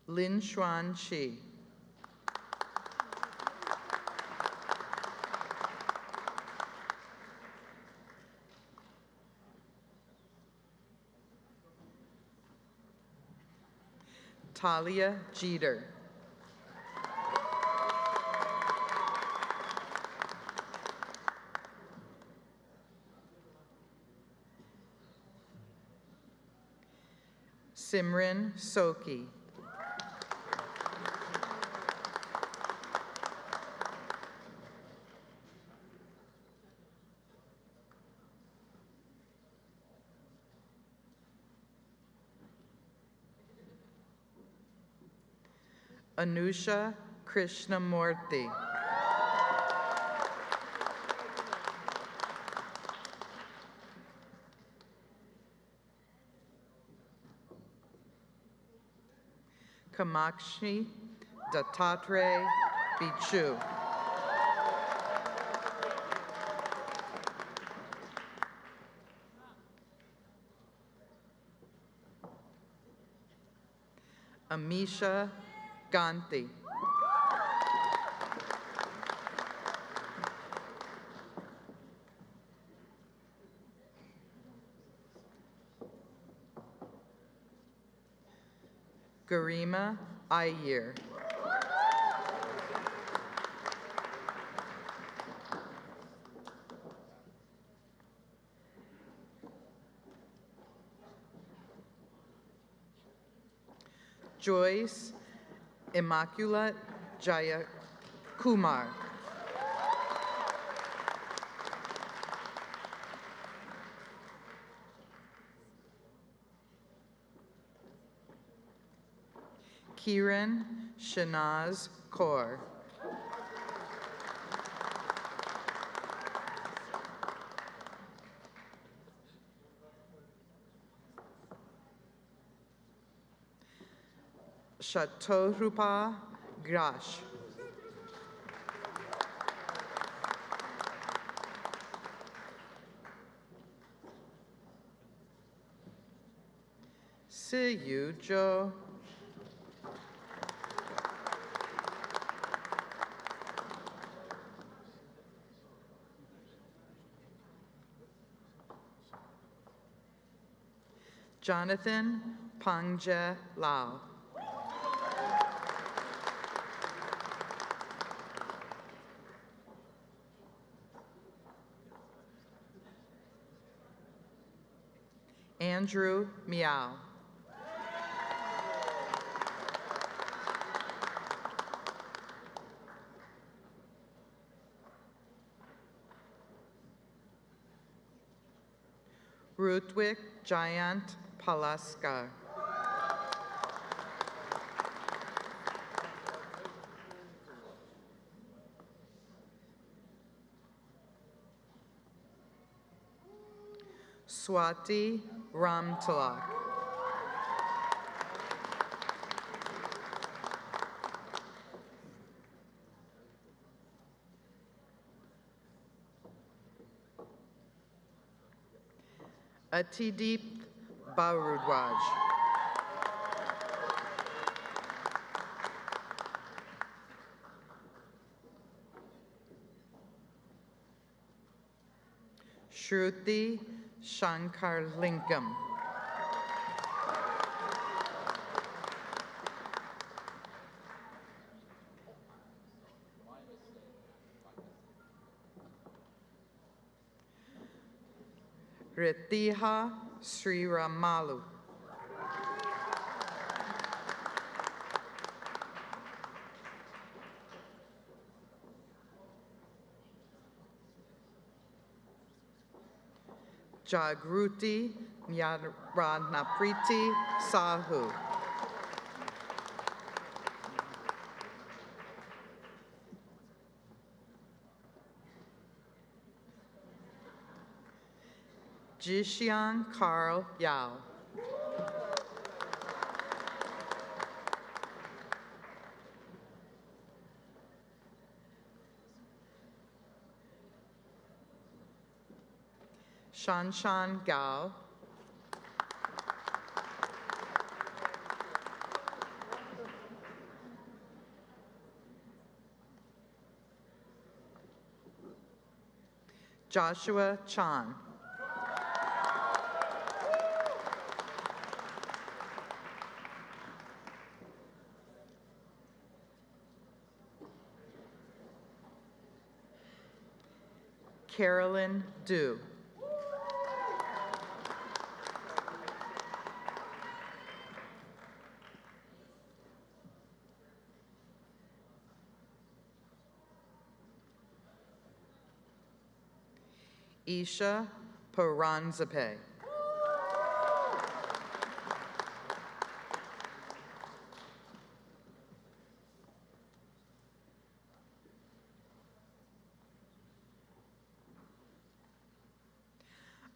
Lin Xuan Chi. Talia Jeter. Simran Soki. Anusha Krishnamurthy. Kamakshi Dattatray Bichu. Amisha Ganti. Garima Iyer. Joyce Immaculate Jayakumar. Kiran Shanaz Kaur. Shatorupa Grash. Siyujo. Jonathan Pangje Lau. Andrew Miao. Rutwik Jayant Palaskar. Swati Ramtilak. Atideep Bharadwaj. Shruti Shankar Linkum. Ritiha Sriramalu. Jagruti Nyaradnapriti Sahu. Jishian Carl Yao. Shanshan Gao. Joshua Chan. Carolyn Du. Isha Paranzape.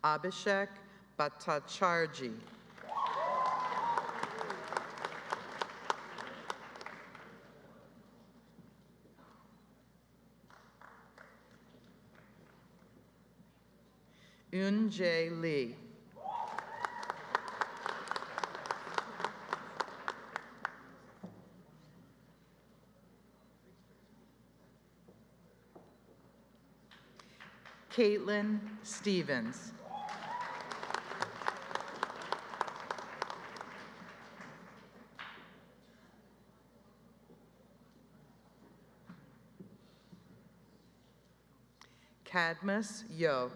Abhishek Bhattacharjee. Eun Jae Lee. Caitlin Stevens. Cadmus Yo.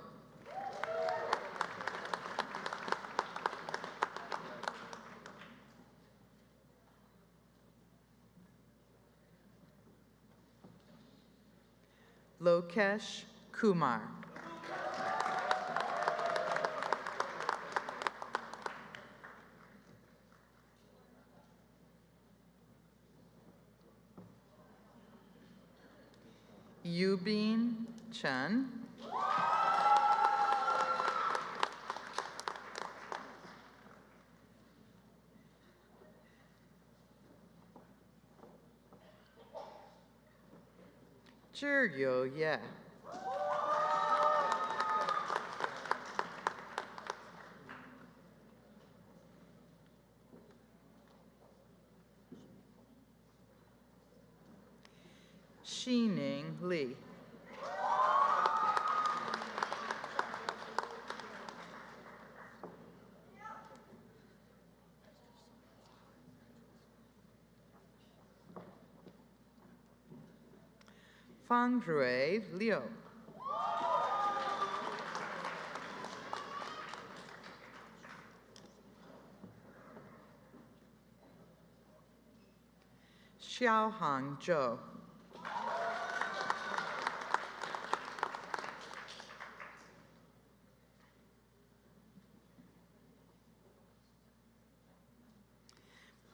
Lokesh Kumar. Yubin Chen. Jirgyo Ye. Xining Li. Fang Rui Liu. Xiaohang Zhou.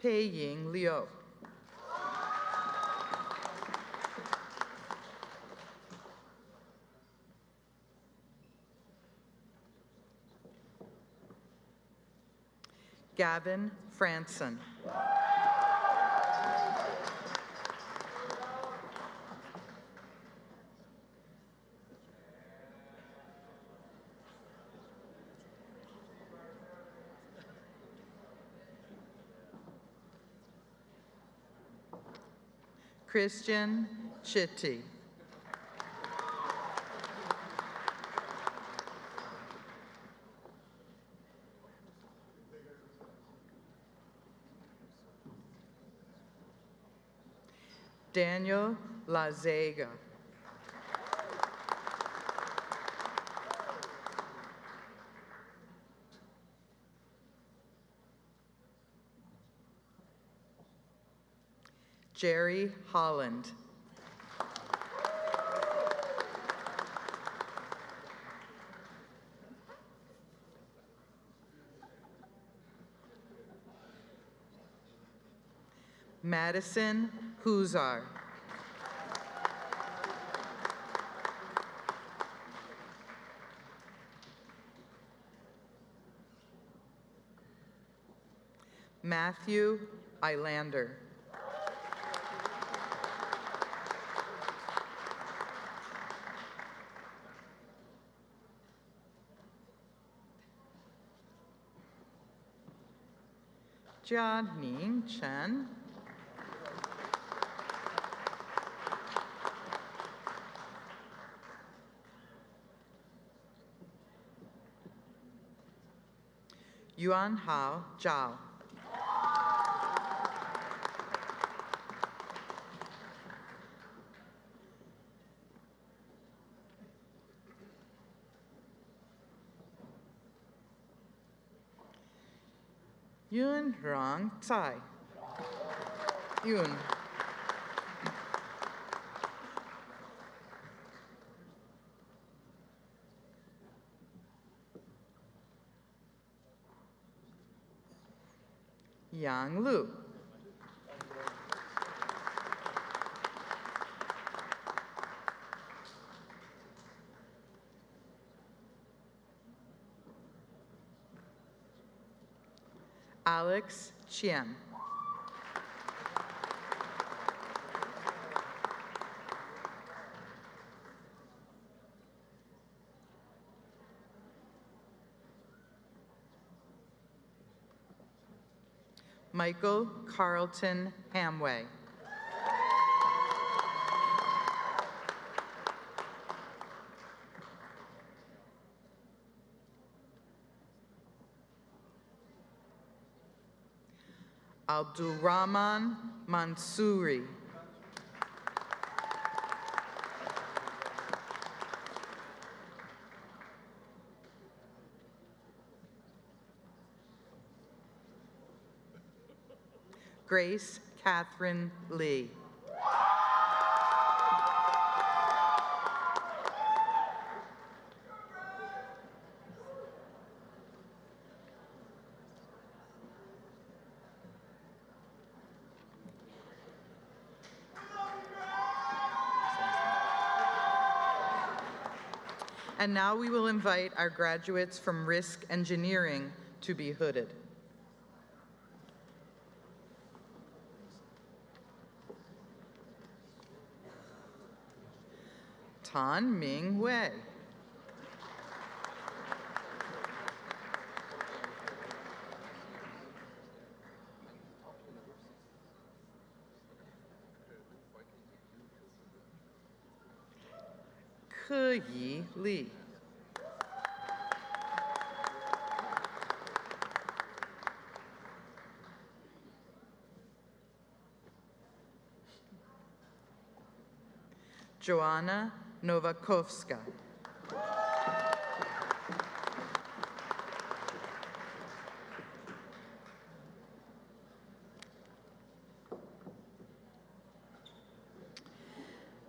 Peiying Liu. Gavin Franson. Christian Chitty. Daniel Lazega. Jerry Holland. Madison Huzar. Matthew Eilander. Jianing Chen. Yuan Hao Zhao. Yun Rong Tsai. Yun. Yang Lu. Alex Chiem. Michael Carlton Hamway. Abdulrahman Mansouri. Grace Catherine Lee. And now we will invite our graduates from Risk Engineering to be hooded. Tan Ming Wei. Ke Yi Li. Joanna Novakovska.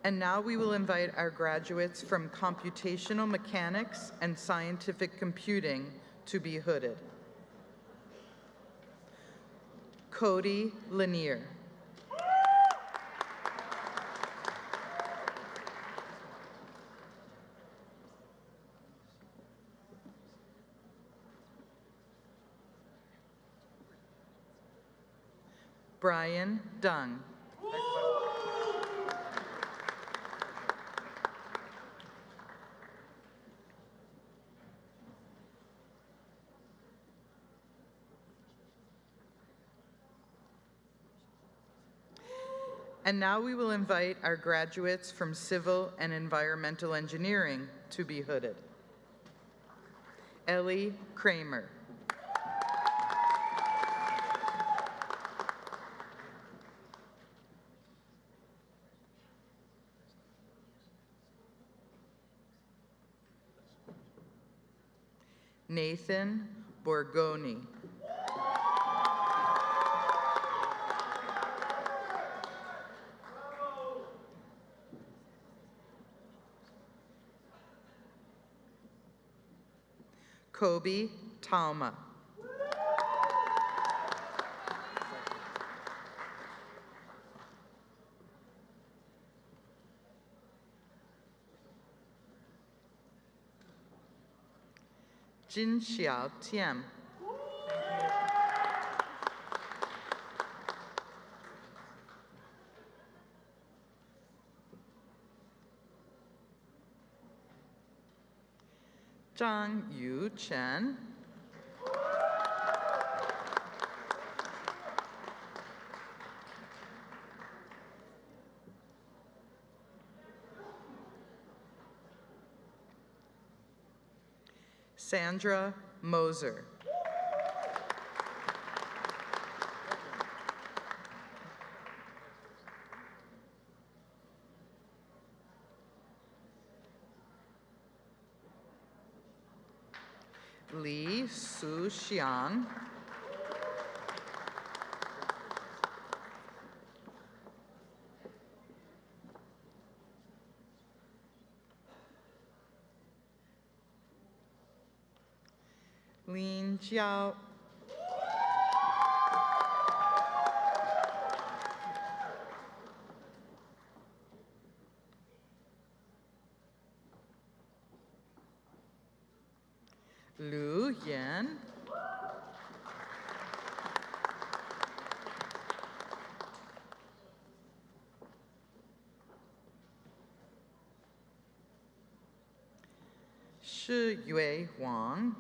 And now we will invite our graduates from Computational Mechanics and Scientific Computing to be hooded. Cody Lanier. Brian Dung. And now we will invite our graduates from Civil and Environmental Engineering to be hooded. Ellie Kramer. Nathan Borgoni. Kobe Talma. Jin Xiao Tian. Zhang Yu Chen. Sandra Moser. Li Su Xiang. Lin Jiao. Lu Yan. Shi Yue Huang.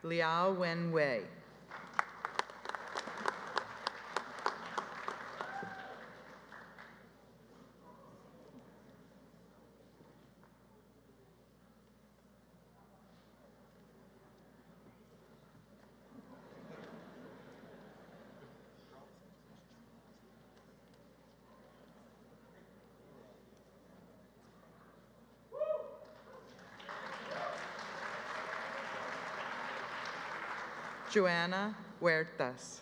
Liao Wen Wei. Joanna Huertas.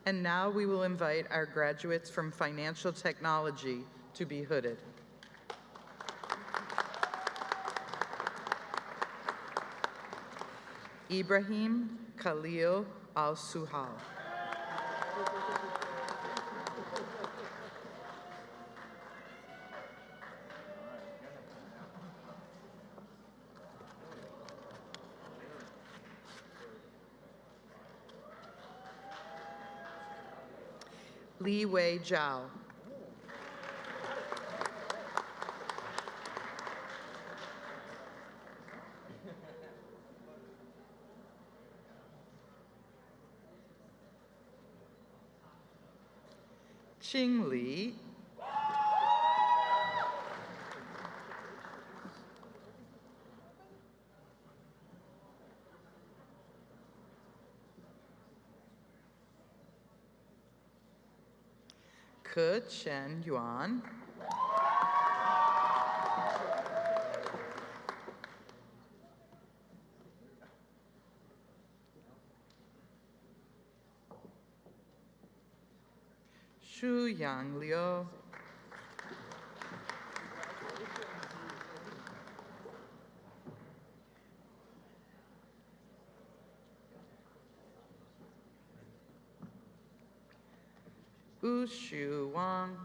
And now we will invite our graduates from financial technology to be hooded. Ibrahim Khalil Al-Suhal. Li Wei Zhao. Qing Li. Ke Chen Yuan. Xu Yang Liu. Wu Shu Wang.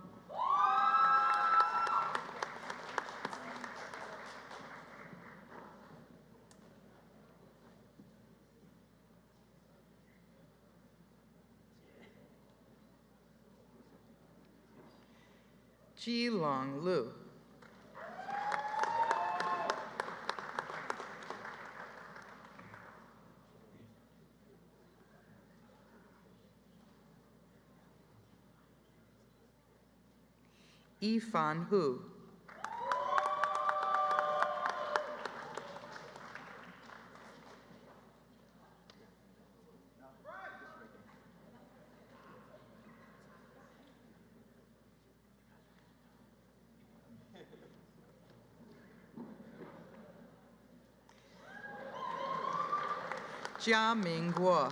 Ji Long Lu. Yifan Hu. Jia Ming Guo.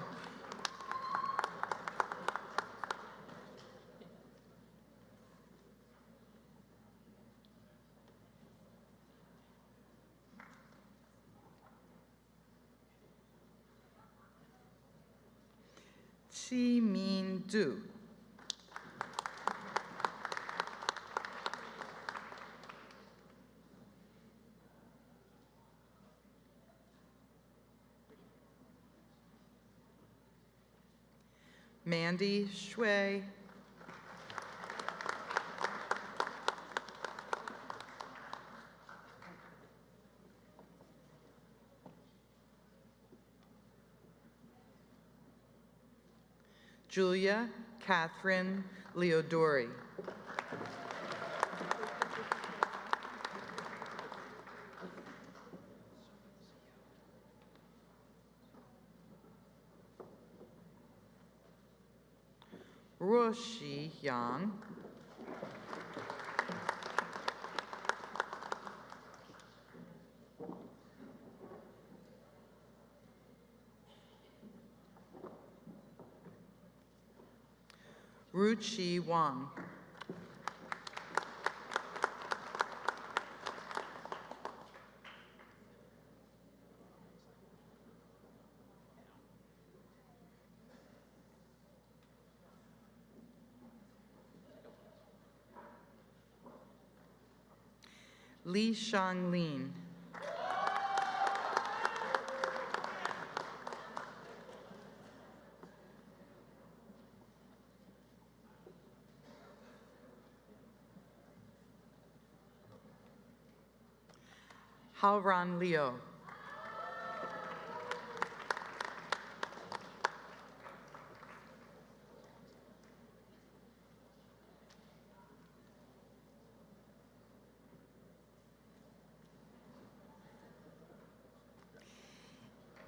Qi Min Du. Mandy Shui. Julia Catherine Leodori. Ruoxi Yang. Ruchi Wang. Li Shanglin. Halran Leo.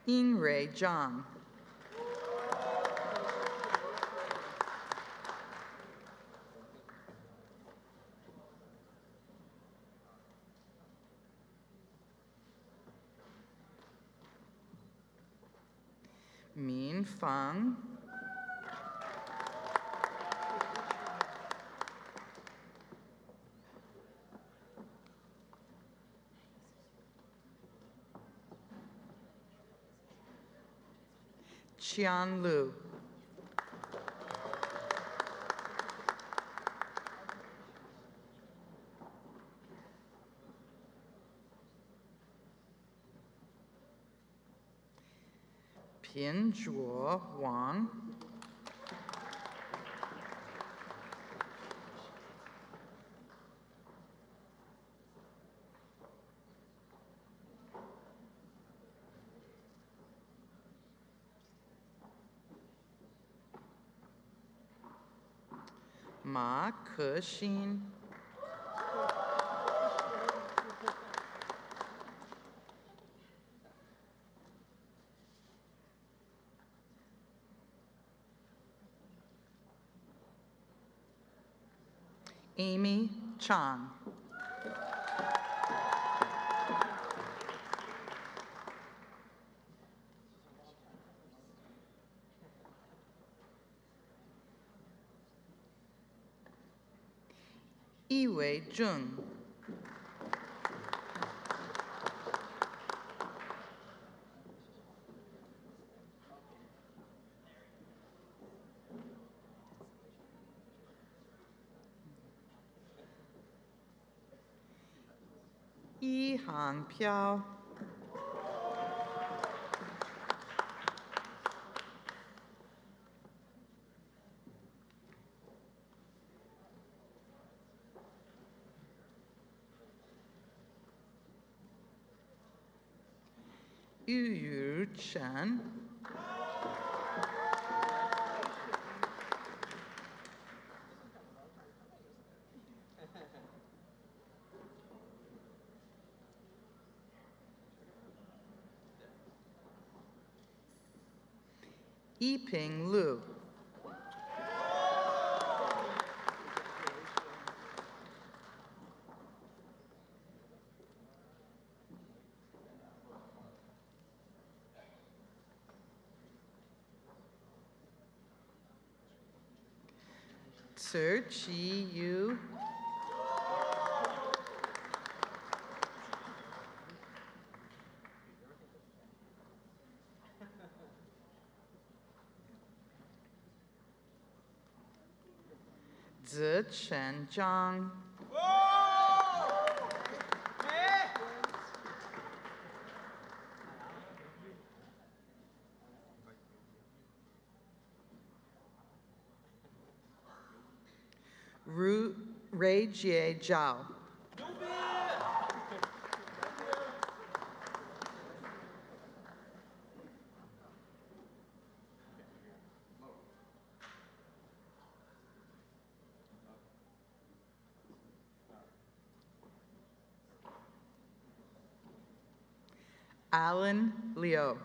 Yingray Zhang. Min Fang. Qian Lu. Pinzhuo Wang. Ma Kexin. Amy Chang. Yiwei Zheng. Yihang Piao. Yu Chen. Yiping Lu. Chi Yu. Zichen Zhang. Ray Jie Zhao. Alan Liu.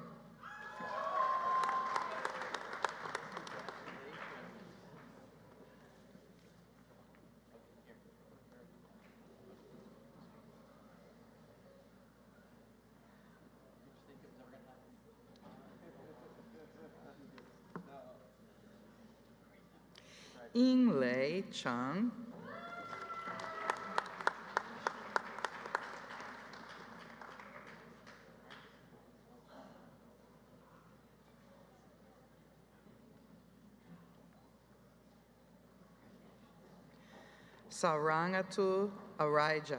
Yinglei Cheng. Sarangatu Araija.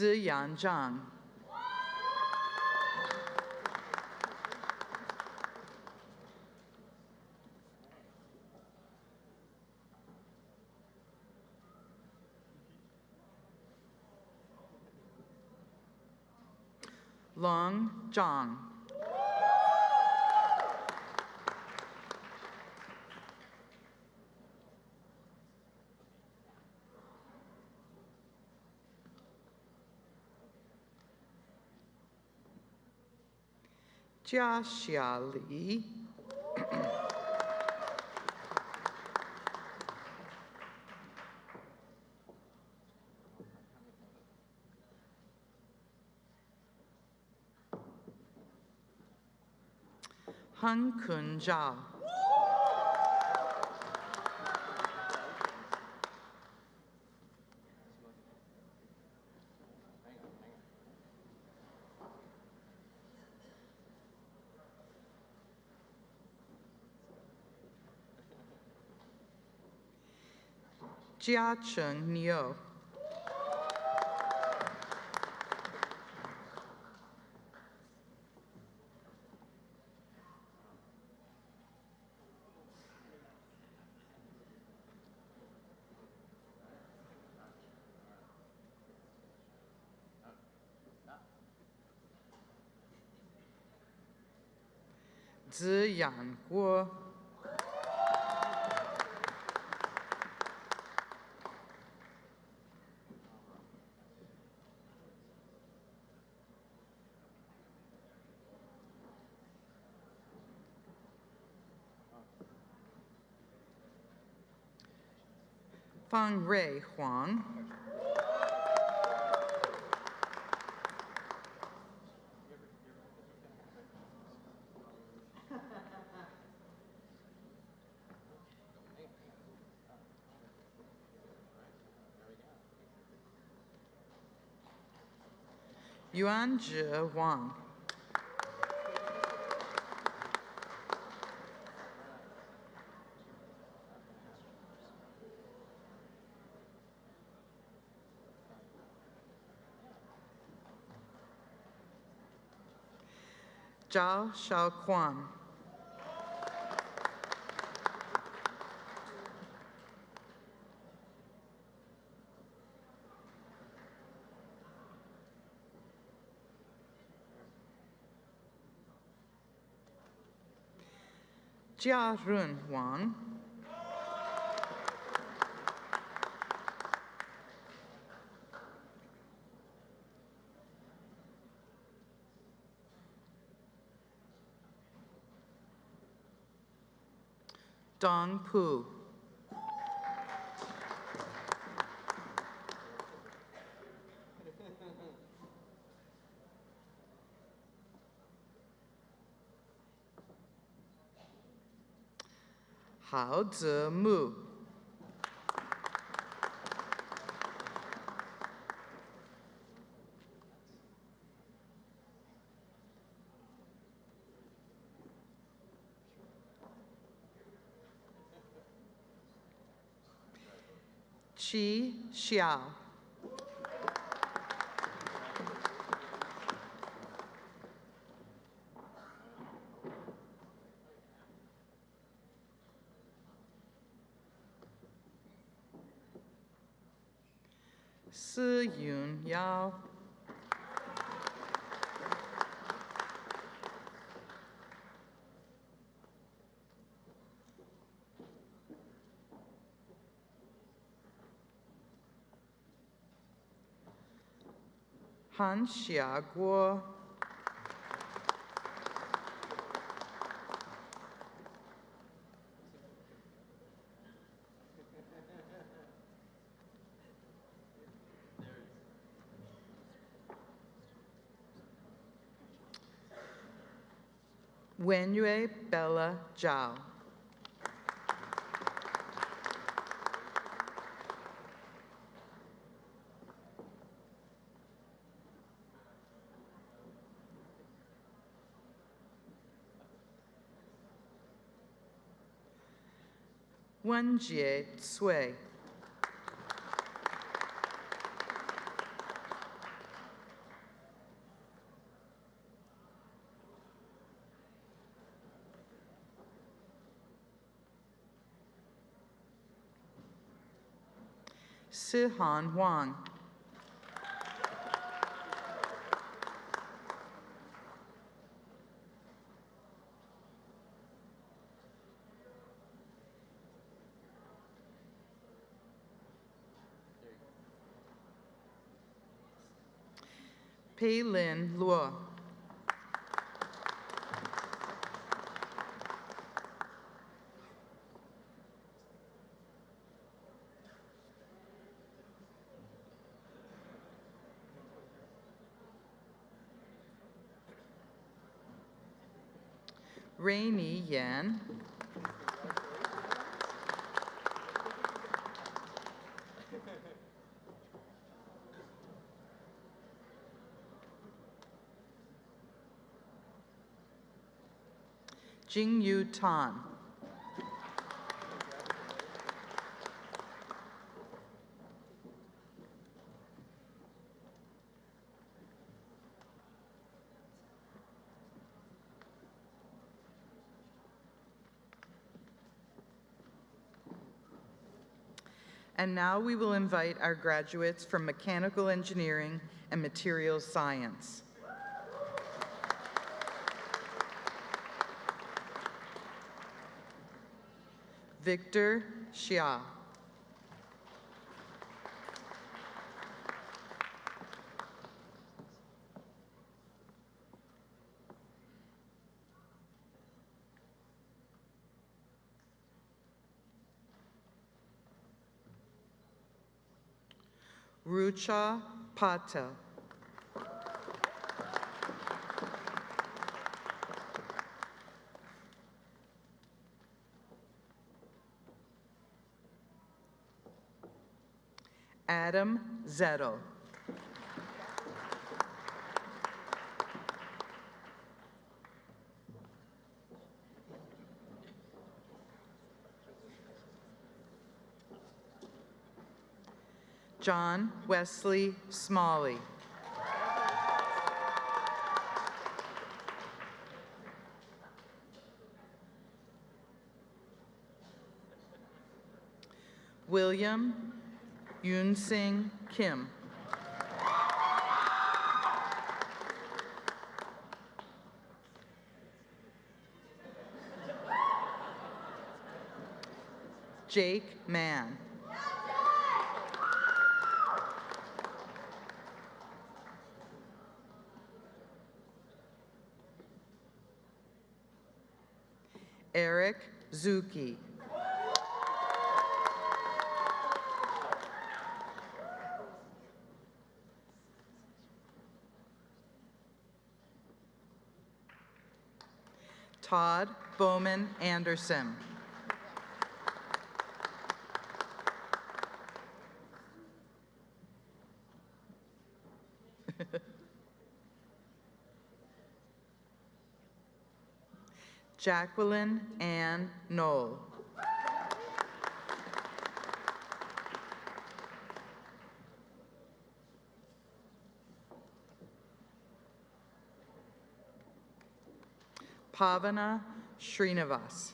Ziyan Zhang. Long Zhang. Jia Xiali. Han Kun Zhao. Jia Cheng Niu. Ziyan Guo. Fang Rei Huang. Yuanzhi Wang. Zhao Shaoquan. Jia Run Wang. Dong Pu. Hao Zi Mu. Qi Xiao. Si Yun Yao. Han Xiaguo. Wenyue Bella Zhao. Wenjie Cui. Sihan Huang. Pei Lin Luo. Rainy Yan. Jingyu Tan. And now we will invite our graduates from Mechanical Engineering and Materials Science. Victor Xia. Rucha Patel. Adam Zettel. John Wesley Smalley. William Yoon Sing Kim. Jake Mann. Eric Zuki. Todd Bowman Anderson. Jacqueline Ann Knoll. Pavana Srinivas.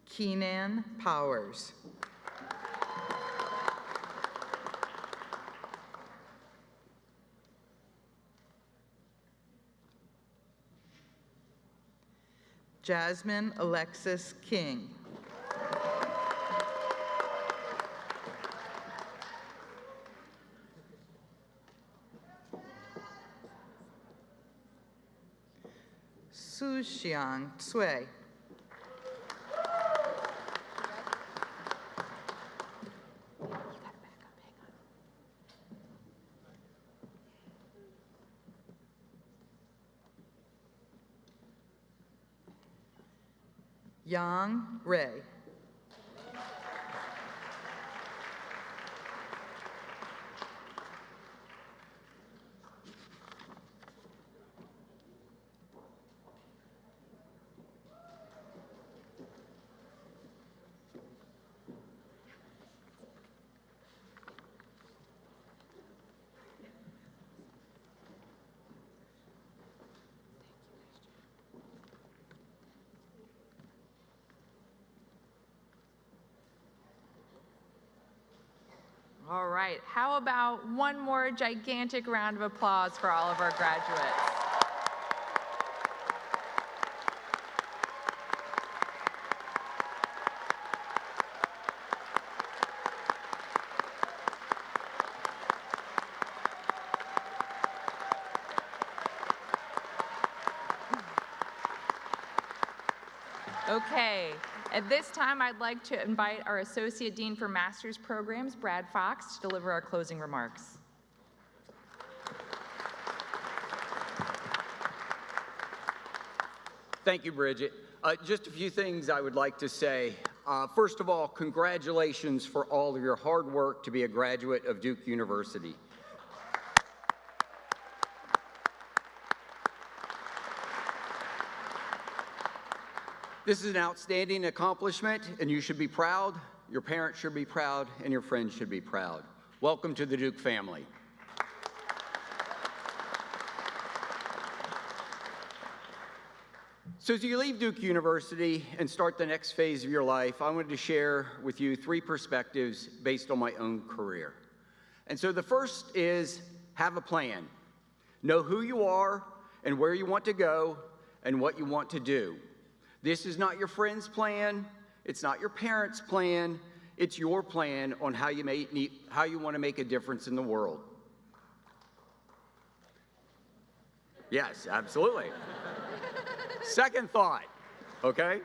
Keenan Powers. Jasmine Alexis King. Su Xiang Cui. Yang Ray. All right, how about one more gigantic round of applause for all of our graduates? Okay, at this time, I'd like to invite our Associate Dean for Master's Programs, Brad Fox, to deliver our closing remarks. Thank you, Bridget. Just a few things I would like to say. First of all, congratulations for all of your hard work to be a graduate of Duke University. This is an outstanding accomplishment, and you should be proud, your parents should be proud, and your friends should be proud. Welcome to the Duke family. So as you leave Duke University and start the next phase of your life, I wanted to share with you 3 perspectives based on my own career. And so the first is have a plan. Know who you are and where you want to go and what you want to do. This is not your friend's plan. It's not your parents' plan. It's your plan on how you want to make a difference in the world. Yes, absolutely. Second thought, okay?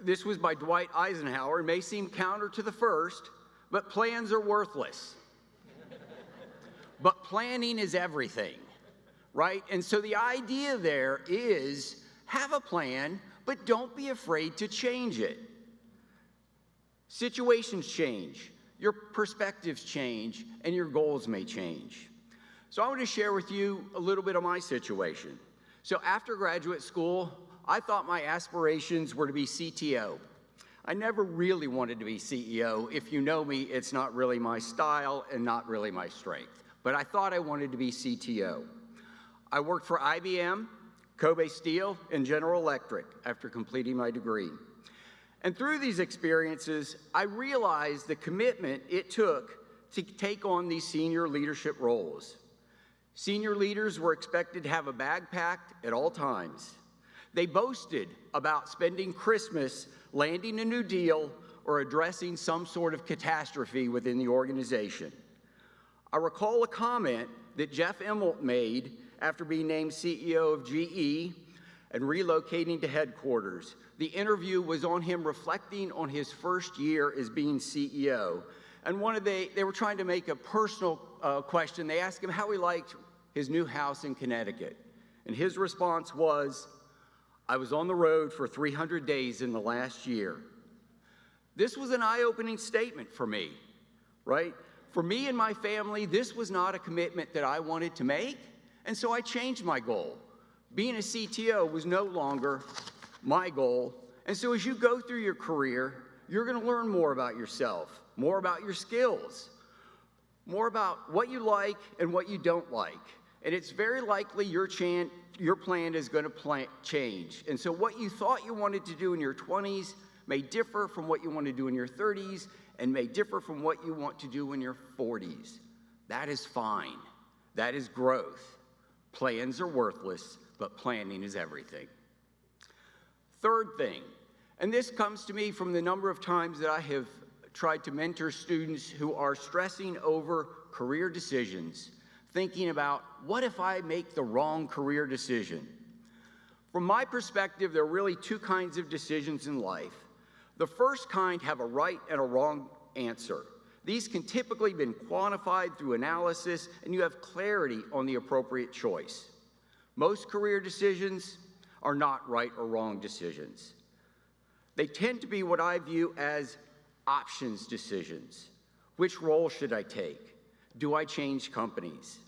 This was by Dwight Eisenhower. It may seem counter to the first, but plans are worthless. But planning is everything, right? And so the idea there is have a plan, but don't be afraid to change it. Situations change, your perspectives change, and your goals may change. So I want to share with you a little bit of my situation. So after graduate school, I thought my aspirations were to be CTO. I never really wanted to be CEO. If you know me, it's not really my style and not really my strength. But I thought I wanted to be CTO. I worked for IBM, Kobe Steel, and General Electric after completing my degree. And through these experiences, I realized the commitment it took to take on these senior leadership roles. Senior leaders were expected to have a bag packed at all times. They boasted about spending Christmas landing a new deal or addressing some sort of catastrophe within the organization. I recall a comment that Jeff Immelt made after being named CEO of GE and relocating to headquarters. The interview was on him reflecting on his first year as being CEO. And they were trying to make a personal question. They asked him how he liked his new house in Connecticut. And his response was, I was on the road for 300 days in the last year. This was an eye-opening statement for me, right? For me and my family, this was not a commitment that I wanted to make, and so I changed my goal. Being a CTO was no longer my goal, and so as you go through your career, you're gonna learn more about yourself, more about your skills, more about what you like and what you don't like. And it's very likely your plan is going to change. And so what you thought you wanted to do in your 20s may differ from what you want to do in your 30s and may differ from what you want to do in your 40s. That is fine. That is growth. Plans are worthless, but planning is everything. Third thing, and this comes to me from the number of times that I have tried to mentor students who are stressing over career decisions, thinking about, what if I make the wrong career decision? From my perspective, there are really 2 kinds of decisions in life. The first kind have a right and a wrong answer. These can typically be quantified through analysis, and you have clarity on the appropriate choice. Most career decisions are not right or wrong decisions. They tend to be what I view as options decisions. Which role should I take? Do I change companies?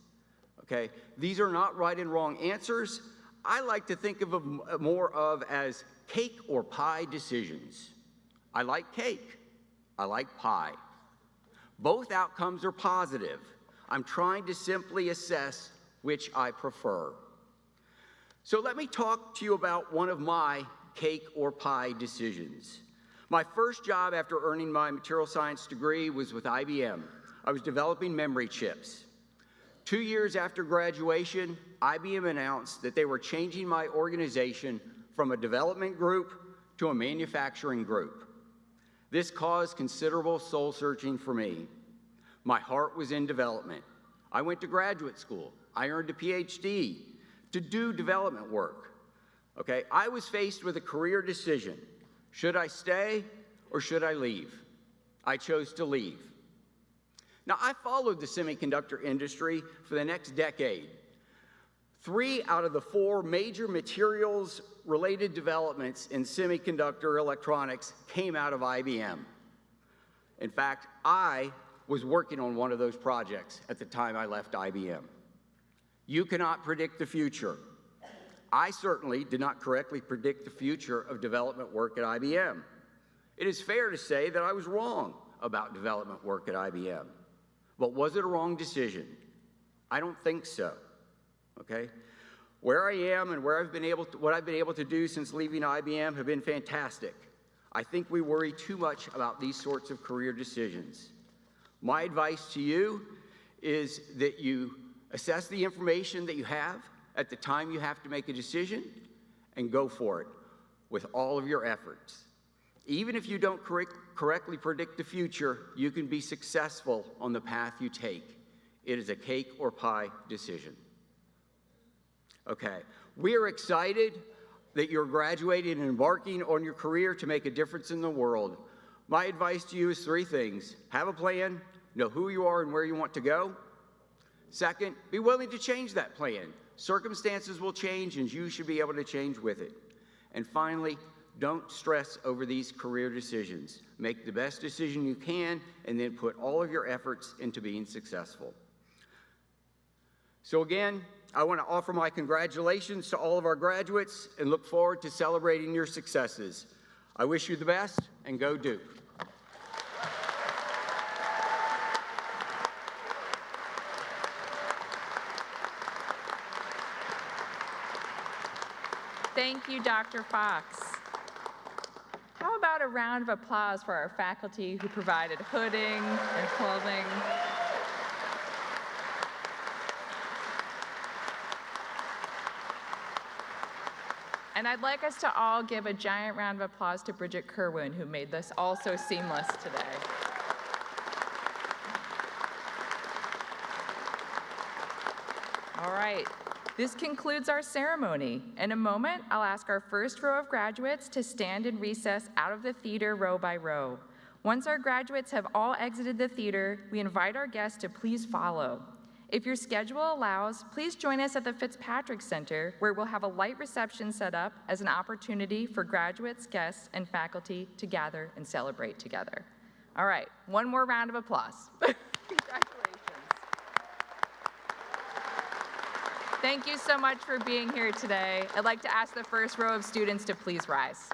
Okay, these are not right and wrong answers. I like to think of them more of as cake or pie decisions. I like cake. I like pie. Both outcomes are positive. I'm trying to simply assess which I prefer. So let me talk to you about one of my cake or pie decisions. My first job after earning my material science degree was with IBM. I was developing memory chips. 2 years after graduation, IBM announced that they were changing my organization from a development group to a manufacturing group. This caused considerable soul searching for me. My heart was in development. I went to graduate school. I earned a PhD to do development work. Okay, I was faced with a career decision. Should I stay or should I leave? I chose to leave. Now, I followed the semiconductor industry for the next decade. 3 out of the 4 major materials-related developments in semiconductor electronics came out of IBM. In fact, I was working on one of those projects at the time I left IBM. You cannot predict the future. I certainly did not correctly predict the future of development work at IBM. It is fair to say that I was wrong about development work at IBM. But was it a wrong decision? I don't think so. Okay? Where I am and what I've been able to do since leaving IBM have been fantastic. I think we worry too much about these sorts of career decisions. My advice to you is that you assess the information that you have at the time you have to make a decision and go for it with all of your efforts. Even if you don't correctly predict the future, you can be successful on the path you take. It is a cake or pie decision. Okay, we are excited that you're graduating and embarking on your career to make a difference in the world. My advice to you is 3 things. Have a plan, know who you are and where you want to go. Second, be willing to change that plan. Circumstances will change and you should be able to change with it. And finally, don't stress over these career decisions. Make the best decision you can and then put all of your efforts into being successful. So again, I want to offer my congratulations to all of our graduates and look forward to celebrating your successes. I wish you the best, and go Duke. Thank you, Dr. Fox. How about a round of applause for our faculty who provided hooding and clothing? And I'd like us to all give a giant round of applause to Bridget Kerwin, who made this all so seamless today. All right, this concludes our ceremony. In a moment, I'll ask our first row of graduates to stand in recess out of the theater row by row. Once our graduates have all exited the theater, we invite our guests to please follow. If your schedule allows, please join us at the Fitzpatrick Center, where we'll have a light reception set up as an opportunity for graduates, guests, and faculty to gather and celebrate together. All right, one more round of applause. Congratulations. Thank you so much for being here today. I'd like to ask the first row of students to please rise.